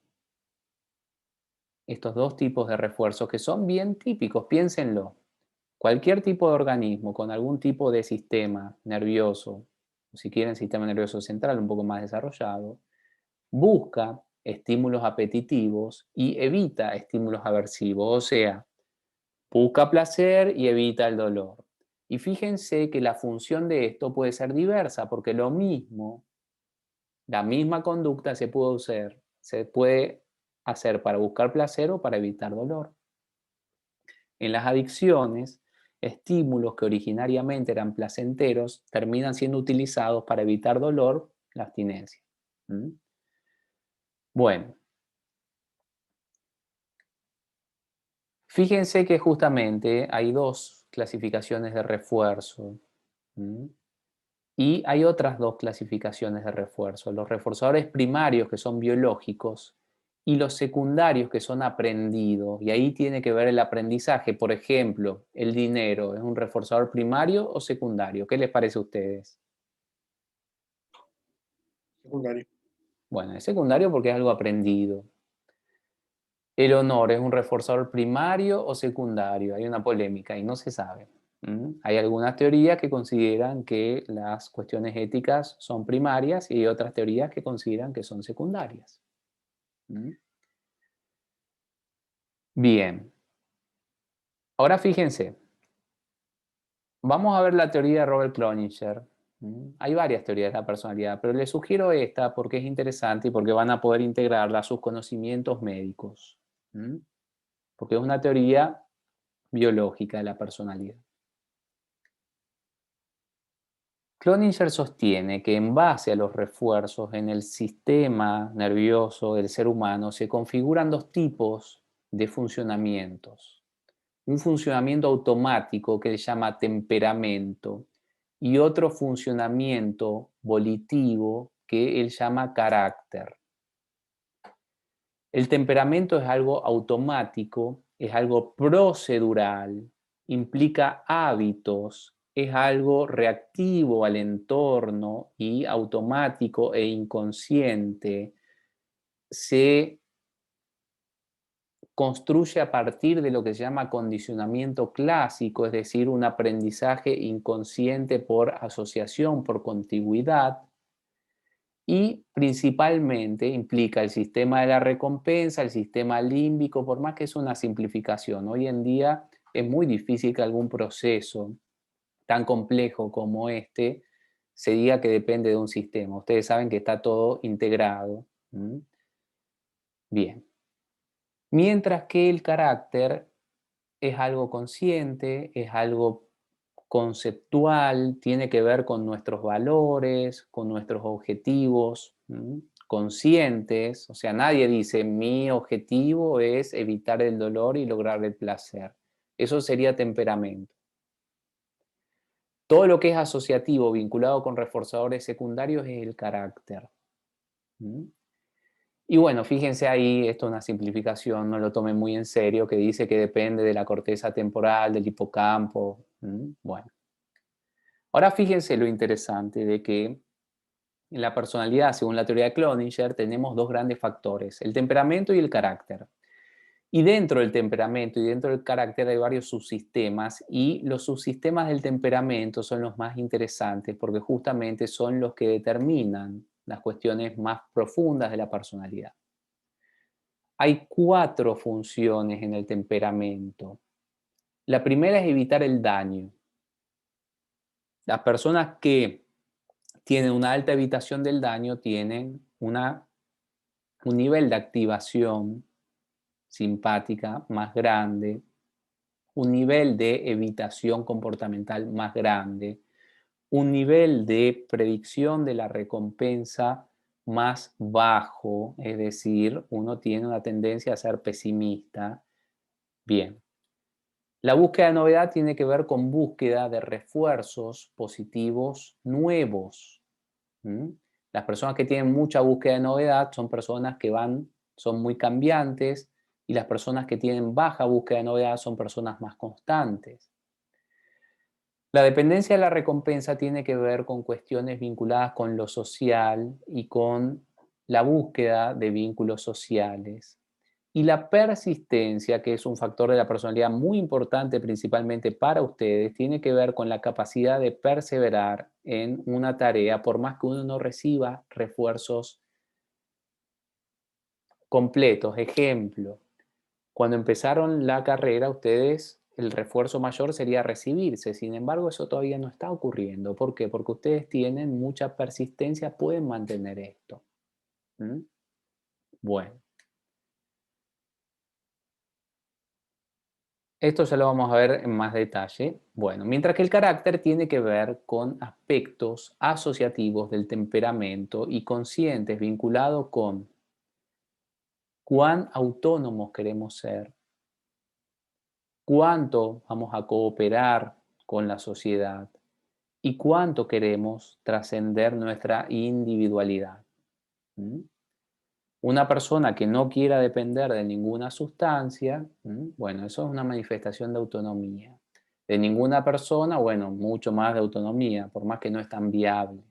estos dos tipos de refuerzos que son bien típicos, piénsenlo. Cualquier tipo de organismo con algún tipo de sistema nervioso, o si quieren sistema nervioso central un poco más desarrollado, busca estímulos apetitivos y evita estímulos aversivos, o sea, busca placer y evita el dolor. Y fíjense que la función de esto puede ser diversa, porque lo mismo, la misma conducta se puede hacer para buscar placer o para evitar dolor. En las adicciones, estímulos que originariamente eran placenteros terminan siendo utilizados para evitar dolor, la abstinencia. ¿Mm? Bueno, fíjense que justamente hay dos clasificaciones de refuerzo. ¿Mm? Y hay otras dos clasificaciones de refuerzo. Los reforzadores primarios, que son biológicos, y los secundarios, que son aprendidos. Y ahí tiene que ver el aprendizaje. Por ejemplo, el dinero, ¿es un reforzador primario o secundario? ¿Qué les parece a ustedes? Secundario. Bueno, es secundario porque es algo aprendido. El honor, ¿es un reforzador primario o secundario? Hay una polémica y no se sabe. Hay algunas teorías que consideran que las cuestiones éticas son primarias y hay otras teorías que consideran que son secundarias. Bien. Ahora fíjense. Vamos a ver la teoría de Robert Cloninger. Hay varias teorías de la personalidad, pero les sugiero esta porque es interesante y porque van a poder integrarla a sus conocimientos médicos. Porque es una teoría biológica de la personalidad. Cloninger sostiene que en base a los refuerzos en el sistema nervioso del ser humano se configuran dos tipos de funcionamientos. Un funcionamiento automático que se llama temperamento y otro funcionamiento volitivo que él llama carácter. El temperamento es algo automático, es algo procedural, implica hábitos, es algo reactivo al entorno y automático e inconsciente. Se construye a partir de lo que se llama condicionamiento clásico, es decir, un aprendizaje inconsciente por asociación, por contigüidad, y principalmente implica el sistema de la recompensa, el sistema límbico, por más que es una simplificación. Hoy en día es muy difícil que algún proceso tan complejo como este se diga que depende de un sistema. Ustedes saben que está todo integrado. Bien. Mientras que el carácter es algo consciente, es algo conceptual, tiene que ver con nuestros valores, con nuestros objetivos conscientes. O sea, nadie dice mi objetivo es evitar el dolor y lograr el placer. Eso sería temperamento. Todo lo que es asociativo, vinculado con reforzadores secundarios, es el carácter. Y bueno, fíjense ahí, esto es una simplificación, no lo tomen muy en serio, que dice que depende de la corteza temporal, del hipocampo. Bueno. Ahora fíjense lo interesante de que en la personalidad, según la teoría de Cloninger, tenemos dos grandes factores, el temperamento y el carácter. Y dentro del temperamento y dentro del carácter hay varios subsistemas y los subsistemas del temperamento son los más interesantes porque justamente son los que determinan las cuestiones más profundas de la personalidad. Hay 4 funciones en el temperamento. La primera es evitar el daño. Las personas que tienen una alta evitación del daño tienen un nivel de activación simpática más grande, un nivel de evitación comportamental más grande, un nivel de predicción de la recompensa más bajo, es decir, uno tiene una tendencia a ser pesimista. Bien. La búsqueda de novedad tiene que ver con búsqueda de refuerzos positivos nuevos. ¿Mm? Las personas que tienen mucha búsqueda de novedad son personas que son muy cambiantes, y las personas que tienen baja búsqueda de novedad son personas más constantes. La dependencia de la recompensa tiene que ver con cuestiones vinculadas con lo social y con la búsqueda de vínculos sociales. Y la persistencia, que es un factor de la personalidad muy importante principalmente para ustedes, tiene que ver con la capacidad de perseverar en una tarea por más que uno no reciba refuerzos completos. Ejemplo, cuando empezaron la carrera, ustedes, el refuerzo mayor sería recibirse. Sin embargo, eso todavía no está ocurriendo. ¿Por qué? Porque ustedes tienen mucha persistencia, pueden mantener esto. ¿Mm? Bueno. Esto ya lo vamos a ver en más detalle. Bueno, mientras que el carácter tiene que ver con aspectos asociativos del temperamento y conscientes vinculados con cuán autónomos queremos ser, cuánto vamos a cooperar con la sociedad y cuánto queremos trascender nuestra individualidad. ¿Mm? Una persona que no quiera depender de ninguna sustancia, bueno, eso es una manifestación de autonomía. De ninguna persona, bueno, mucho más de autonomía, por más que no es tan viable.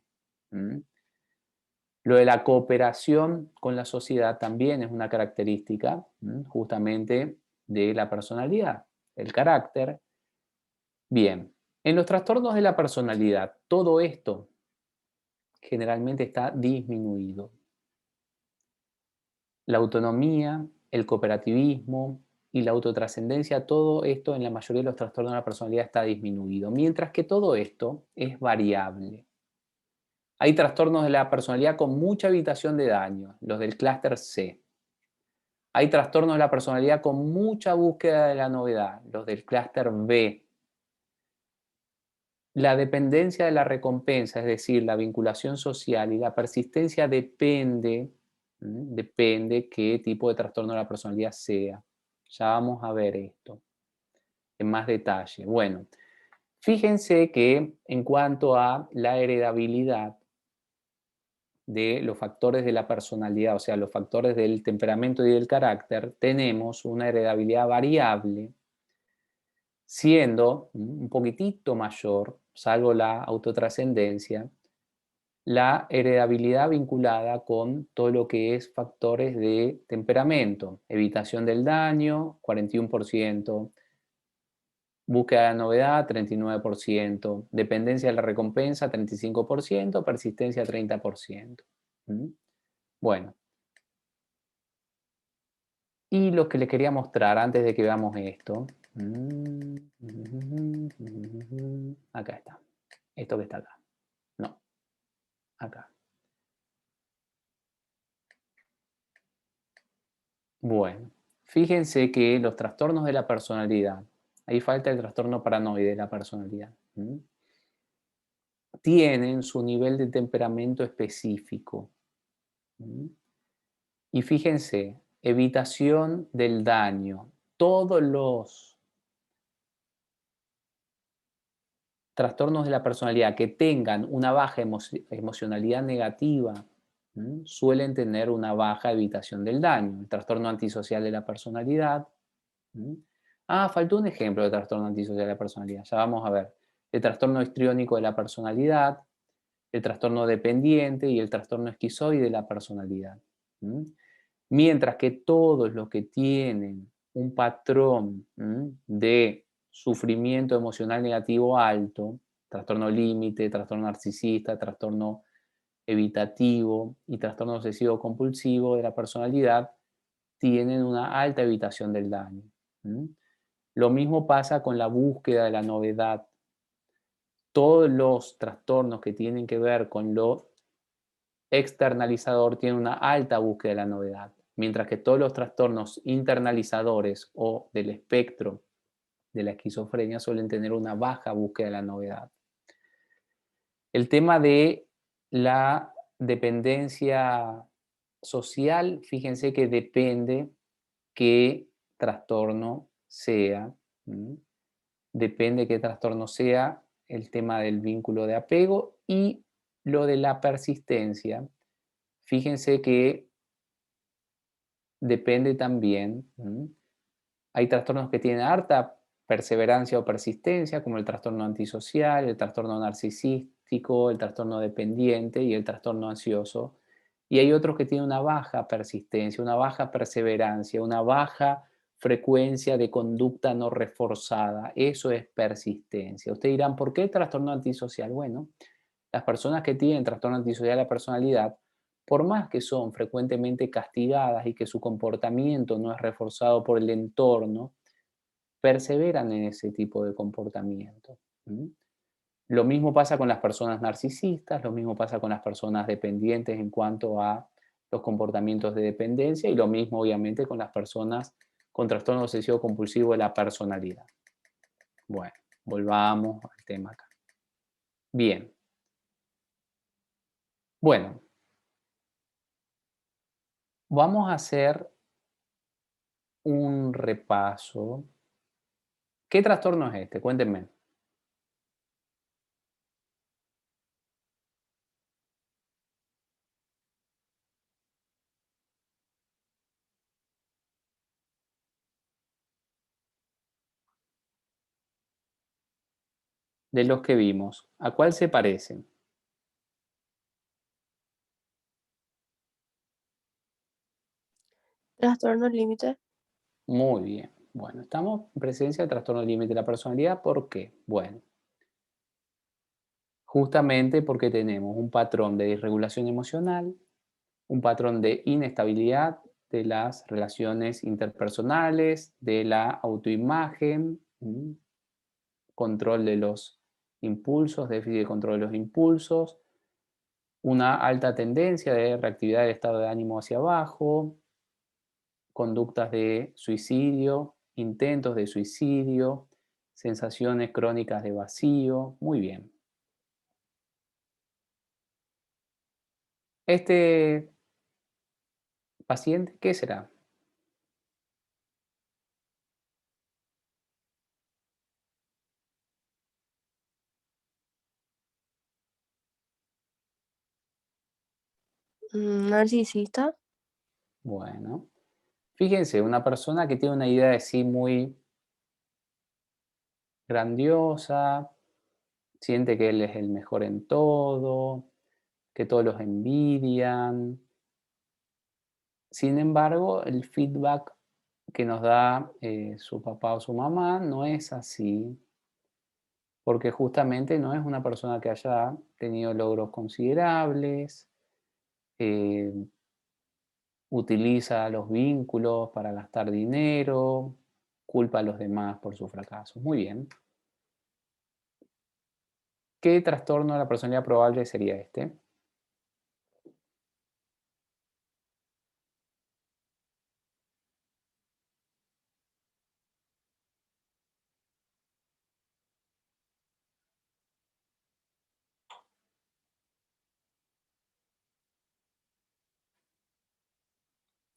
Lo de la cooperación con la sociedad también es una característica justamente de la personalidad, el carácter. Bien, en los trastornos de la personalidad, todo esto generalmente está disminuido. La autonomía, el cooperativismo y la autotrascendencia, todo esto en la mayoría de los trastornos de la personalidad está disminuido, mientras que todo esto es variable. Hay trastornos de la personalidad con mucha evitación de daño, los del clúster C. Hay trastornos de la personalidad con mucha búsqueda de la novedad, los del clúster B. La dependencia de la recompensa, es decir, la vinculación social y la persistencia depende qué tipo de trastorno de la personalidad sea. Ya vamos a ver esto en más detalle. Bueno, fíjense que en cuanto a la heredabilidad de los factores de la personalidad, o sea, los factores del temperamento y del carácter, tenemos una heredabilidad variable, siendo un poquitito mayor, salvo la autotrascendencia, la heredabilidad vinculada con todo lo que es factores de temperamento, evitación del daño, 41%, búsqueda de la novedad, 39%, dependencia de la recompensa, 35%, persistencia, 30%. Bueno, y lo que les quería mostrar antes de que veamos esto, acá está, esto que está acá, no, acá. Bueno, fíjense que los trastornos de la personalidad, ahí falta el trastorno paranoide de la personalidad, tienen su nivel de temperamento específico. Y fíjense, evitación del daño. Todos los trastornos de la personalidad que tengan una baja emocionalidad negativa suelen tener una baja evitación del daño. El trastorno antisocial de la personalidad. Faltó un ejemplo de trastorno antisocial de la personalidad. Ya vamos a ver. El trastorno histriónico de la personalidad, el trastorno dependiente y el trastorno esquizoide de la personalidad. Mientras que todos los que tienen un patrón de sufrimiento emocional negativo alto, trastorno límite, trastorno narcisista, trastorno evitativo y trastorno obsesivo compulsivo de la personalidad, tienen una alta evitación del daño. Lo mismo pasa con la búsqueda de la novedad. Todos los trastornos que tienen que ver con lo externalizador tienen una alta búsqueda de la novedad, mientras que todos los trastornos internalizadores o del espectro de la esquizofrenia suelen tener una baja búsqueda de la novedad. El tema de la dependencia social, fíjense que depende qué trastorno sea. Depende qué trastorno sea el tema del vínculo de apego y lo de la persistencia. Fíjense que depende también. Hay trastornos que tienen harta perseverancia o persistencia, como el trastorno antisocial, el trastorno narcisístico, el trastorno dependiente y el trastorno ansioso. Y hay otros que tienen una baja persistencia, una baja perseverancia, una baja frecuencia de conducta no reforzada. Eso es persistencia. Ustedes dirán, ¿por qué el trastorno antisocial? Bueno, las personas que tienen trastorno antisocial de la personalidad, por más que son frecuentemente castigadas y que su comportamiento no es reforzado por el entorno, perseveran en ese tipo de comportamiento. Lo mismo pasa con las personas narcisistas, lo mismo pasa con las personas dependientes en cuanto a los comportamientos de dependencia y lo mismo obviamente con las personas con trastorno obsesivo compulsivo de la personalidad. Bueno, volvamos al tema acá. Bien. Bueno, vamos a hacer un repaso. ¿Qué trastorno es este? Cuéntenme. De los que vimos, ¿a cuál se parecen? Trastorno límite. Muy bien. Bueno, estamos en presencia de trastorno límite de la personalidad. ¿Por qué? Bueno, justamente porque tenemos un patrón de disregulación emocional, un patrón de inestabilidad de las relaciones interpersonales, de la autoimagen, control de los impulsos, déficit de control de los impulsos, una alta tendencia de reactividad del estado de ánimo hacia abajo, conductas de suicidio, intentos de suicidio, sensaciones crónicas de vacío. Muy bien. Este paciente, ¿qué será? Narcisista. Bueno, fíjense, una persona que tiene una idea de sí muy grandiosa, siente que él es el mejor en todo, que todos los envidian. Sin embargo, el feedback que nos da su papá o su mamá no es así, porque justamente no es una persona que haya tenido logros considerables, eh, utiliza los vínculos para gastar dinero, culpa a los demás por su fracaso. Muy bien. ¿Qué trastorno de la personalidad probable sería este?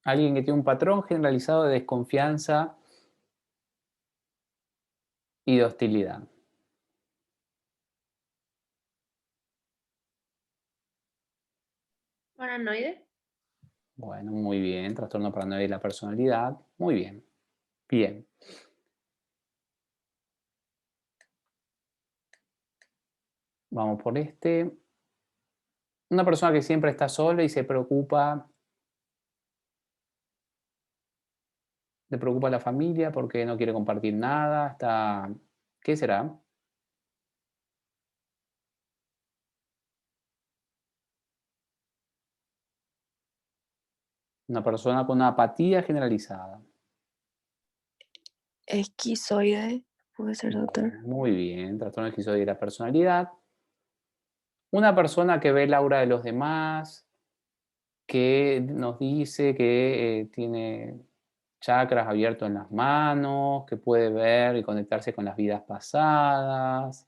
Alguien que tiene un patrón generalizado de desconfianza y de hostilidad. Paranoide. Bueno, muy bien. Trastorno paranoide de la personalidad. Muy bien. Bien. Vamos por este. Una persona que siempre está sola y se preocupa, le preocupa la familia porque no quiere compartir nada. Está, ¿qué será? Una persona con una apatía generalizada. Esquizoide. Puede ser, doctor. Bueno, muy bien. Trastorno esquizoide de la personalidad. Una persona que ve el aura de los demás, que nos dice que tiene chakras abiertos en las manos, que puede ver y conectarse con las vidas pasadas,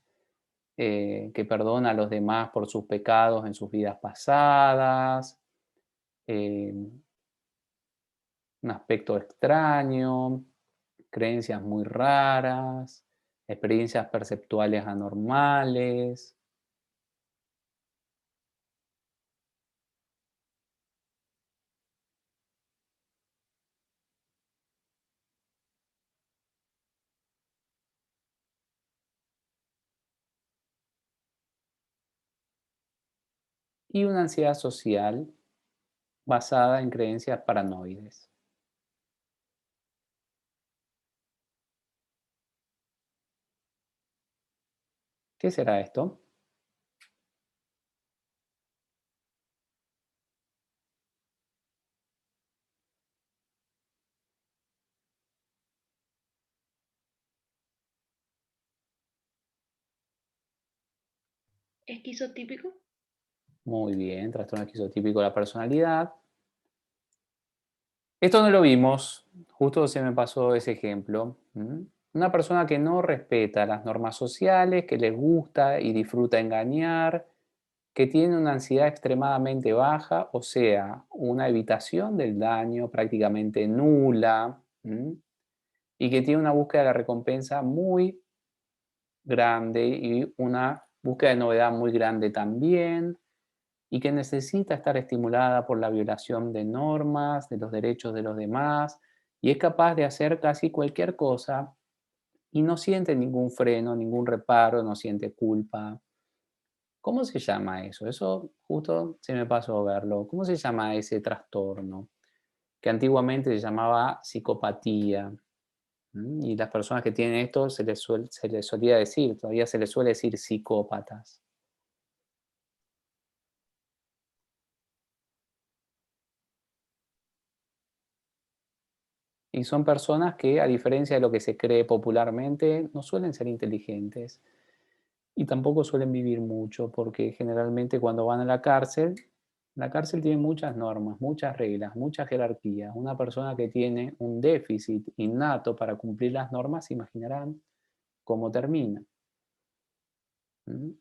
que perdona a los demás por sus pecados en sus vidas pasadas, eh, un aspecto extraño, creencias muy raras, experiencias perceptuales anormales. Y una ansiedad social basada en creencias paranoides. ¿Qué será esto? Esquizotípico. Muy bien, trastorno esquizotípico de la personalidad. Esto no lo vimos, justo se me pasó ese ejemplo. Una persona que no respeta las normas sociales, que le gusta y disfruta engañar, que tiene una ansiedad extremadamente baja, o sea, una evitación del daño prácticamente nula, y que tiene una búsqueda de la recompensa muy grande y una búsqueda de novedad muy grande también, y que necesita estar estimulada por la violación de normas, de los derechos de los demás, y es capaz de hacer casi cualquier cosa y no siente ningún freno, ningún reparo, no siente culpa. ¿Cómo se llama eso? Eso justo se me pasó a verlo. ¿Cómo se llama ese trastorno? Que antiguamente se llamaba psicopatía. Y las personas que tienen esto se les solía decir, todavía se les suele decir psicópatas. Y son personas que, a diferencia de lo que se cree popularmente, no suelen ser inteligentes y tampoco suelen vivir mucho, porque generalmente cuando van a la cárcel tiene muchas normas, muchas reglas, muchas jerarquías. Una persona que tiene un déficit innato para cumplir las normas, se imaginarán cómo termina. ¿Mm?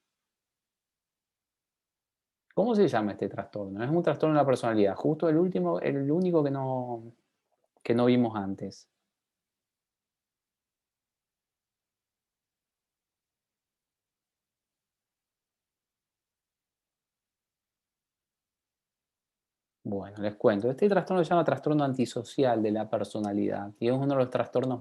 ¿Cómo se llama este trastorno? Es un trastorno de la personalidad, justo el último, el único que no vimos antes. Bueno, les cuento. Este trastorno se llama trastorno antisocial de la personalidad y es uno de los trastornos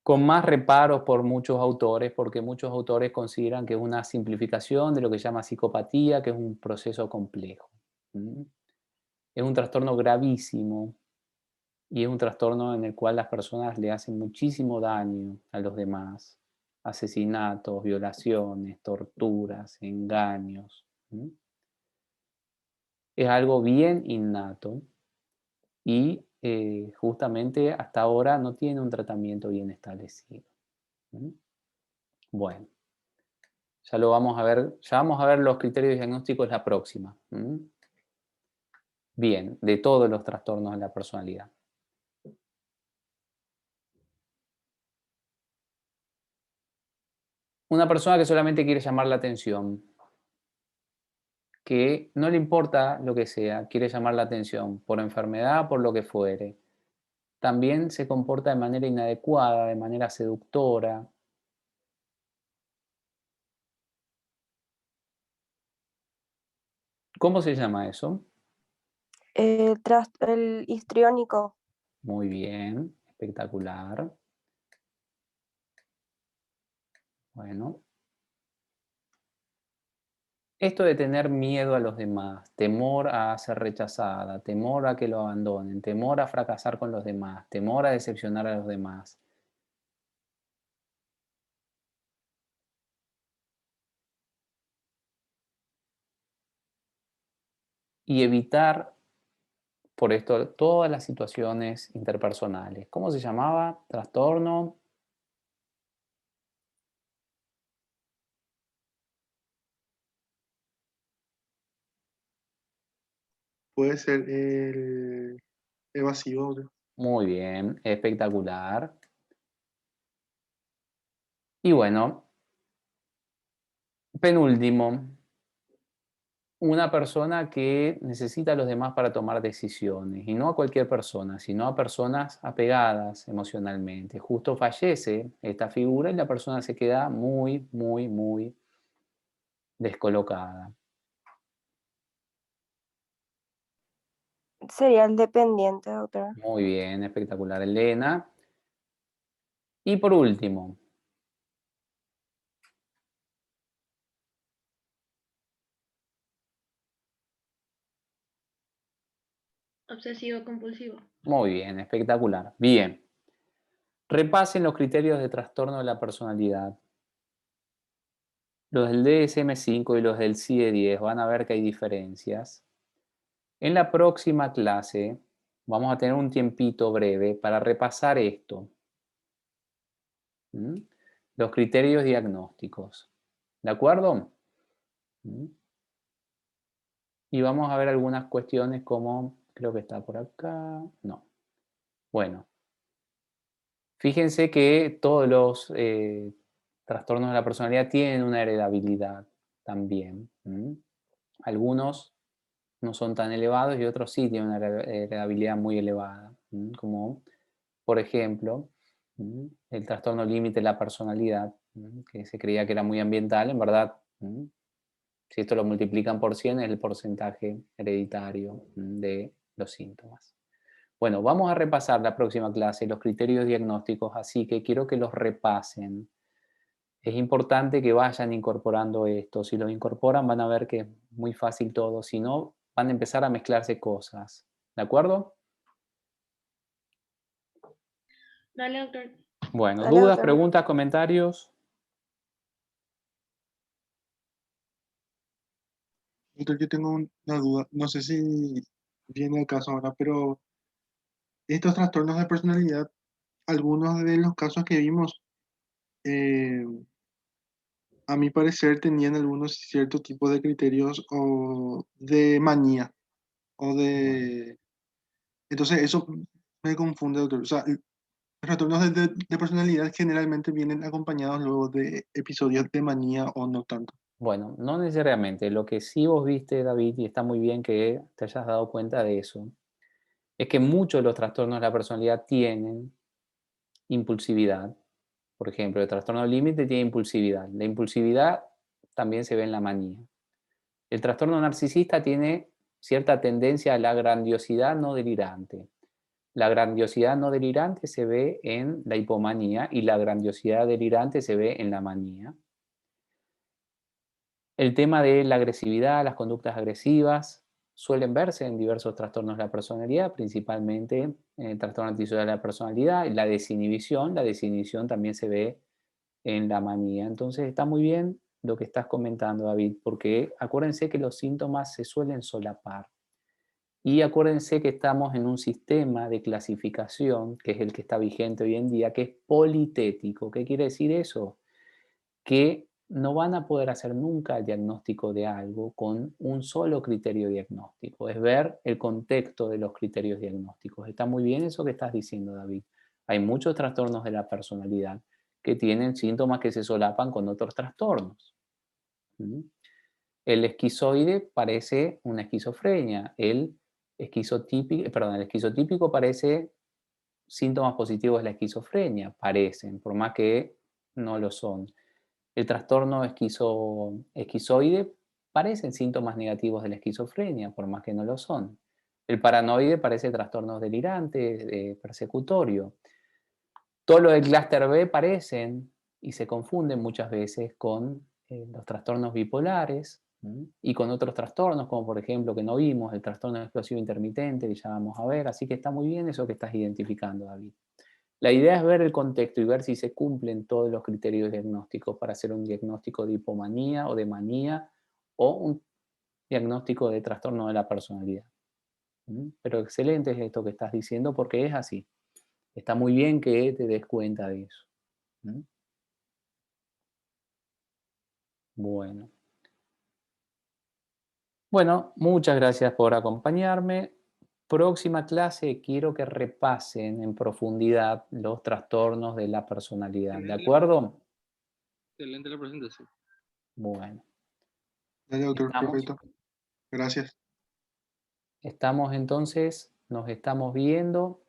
con más reparos por muchos autores, porque muchos autores consideran que es una simplificación de lo que se llama psicopatía, que es un proceso complejo. ¿Mm? Es un trastorno gravísimo y es un trastorno en el cual las personas le hacen muchísimo daño a los demás. Asesinatos, violaciones, torturas, engaños. ¿Mm? Es algo bien innato y justamente hasta ahora no tiene un tratamiento bien establecido. ¿Mm? Bueno, ya lo vamos a ver, ya vamos a ver los criterios diagnósticos la próxima. ¿Mm? Bien, de todos los trastornos de la personalidad. Una persona que solamente quiere llamar la atención, que no le importa lo que sea, quiere llamar la atención por enfermedad, por lo que fuere. También se comporta de manera inadecuada, de manera seductora. ¿Cómo se llama eso? El histriónico. Muy bien, espectacular. Bueno, esto de tener miedo a los demás, temor a ser rechazada, temor a que lo abandonen, temor a fracasar con los demás, temor a decepcionar a los demás. Y evitar por esto todas las situaciones interpersonales. ¿Cómo se llamaba? Trastorno. Puede ser el evasivo, ¿no? Muy bien, espectacular. Y bueno, Penúltimo, una persona que necesita a los demás para tomar decisiones, y no a cualquier persona, sino a personas apegadas emocionalmente. Justo fallece esta figura y la persona se queda muy, muy, muy descolocada. Sería el dependiente, doctor. Muy bien, espectacular, Elena. Y por último, Obsesivo compulsivo. muy bien, espectacular. Bien. Repasen los criterios de trastorno de la personalidad. Los del DSM-5 y los del CIE-10 van a ver que hay diferencias. En la próxima clase vamos a tener un tiempito breve para repasar esto. ¿Mm? Los criterios diagnósticos. ¿De acuerdo? ¿Mm? Y vamos a ver algunas cuestiones como, creo que está por acá, no. Bueno, fíjense que todos los trastornos de la personalidad tienen una heredabilidad también. ¿Mm? Algunos no son tan elevados y otros sí tienen una heredabilidad muy elevada, como por ejemplo el trastorno límite de la personalidad, que se creía que era muy ambiental, en verdad, si esto lo multiplican por 100 es el porcentaje hereditario de los síntomas. Bueno, vamos a repasar la próxima clase los criterios diagnósticos, así que quiero que los repasen. Es importante que vayan incorporando esto. Si lo incorporan van a ver que es muy fácil todo. Si no, van a empezar a mezclarse cosas. ¿De acuerdo? Dale, doctor. Bueno, Dale, dudas, doctor. preguntas, comentarios. Doctor, yo tengo una duda, no sé si viene el caso ahora, pero estos trastornos de personalidad, algunos de los casos que vimos, eh, a mi parecer tenían algunos ciertos tipos de criterios o de manía o Bueno, de... Entonces eso me confunde, doctor. O sea, los trastornos de personalidad generalmente vienen acompañados luego de episodios de manía o no tanto. bueno, no necesariamente. Lo que sí vos viste, David, y está muy bien que te hayas dado cuenta de eso, es que muchos de los trastornos de la personalidad tienen impulsividad. Por ejemplo, el trastorno límite tiene impulsividad. La impulsividad también se ve en la manía. El trastorno narcisista tiene cierta tendencia a la grandiosidad no delirante. La grandiosidad no delirante se ve en la hipomanía y la grandiosidad delirante se ve en la manía. El tema de la agresividad, las conductas agresivas, suelen verse en diversos trastornos de la personalidad, principalmente en el trastorno antisocial de la personalidad, y la desinhibición también se ve en la manía. Entonces está muy bien lo que estás comentando, David, porque acuérdense que los síntomas se suelen solapar. Y acuérdense que estamos en un sistema de clasificación, que es el que está vigente hoy en día, que es politético. ¿Qué quiere decir eso? Que no van a poder hacer nunca el diagnóstico de algo con un solo criterio diagnóstico. Es ver el contexto de los criterios diagnósticos. Está muy bien eso que estás diciendo, David. Hay muchos trastornos de la personalidad que tienen síntomas que se solapan con otros trastornos. El esquizoide parece una esquizofrenia. El esquizotípico parece síntomas positivos de la esquizofrenia, parecen, por más que no lo son. El trastorno esquizoide parecen síntomas negativos de la esquizofrenia, por más que no lo son. El paranoide parece trastornos delirantes, persecutorio. Todo lo del clúster B parecen y se confunden muchas veces con los trastornos bipolares y con otros trastornos, como por ejemplo que no vimos, el trastorno explosivo intermitente, que ya vamos a ver. Así que está muy bien eso que estás identificando, David. La idea es ver el contexto y ver si se cumplen todos los criterios diagnósticos para hacer un diagnóstico de hipomanía o de manía o un diagnóstico de trastorno de la personalidad. Pero excelente es esto que estás diciendo porque es así. Está muy bien que te des cuenta de eso. Bueno. Bueno, muchas gracias por acompañarme. Próxima clase quiero que repasen en profundidad los trastornos de la personalidad. ¿De acuerdo? Excelente la presentación. Bueno. Dale, doctor, ¿Estamos? perfecto. Gracias. Estamos entonces, nos estamos viendo.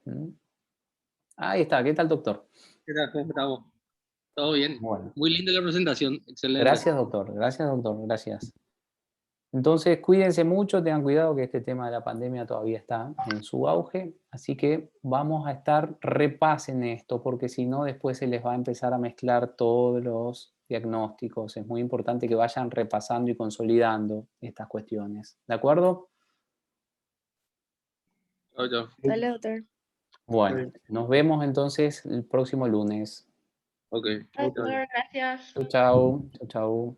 Ahí está, ¿qué tal, doctor? ¿Qué tal? ¿Cómo estamos? ¿Todo bien? Bueno, Muy linda la presentación, excelente. gracias, doctor, gracias. Entonces, cuídense mucho, tengan cuidado que este tema de la pandemia todavía está en su auge, así que vamos a repasen esto, porque si no, después se les va a empezar a mezclar todos los diagnósticos. Es muy importante que vayan repasando y consolidando estas cuestiones. ¿De acuerdo? Chao, chao. Dale, doctor. Bueno, nos vemos entonces el próximo lunes. Ok. Chao, chao. Doctor, gracias. Chau, chau. Chau, chau.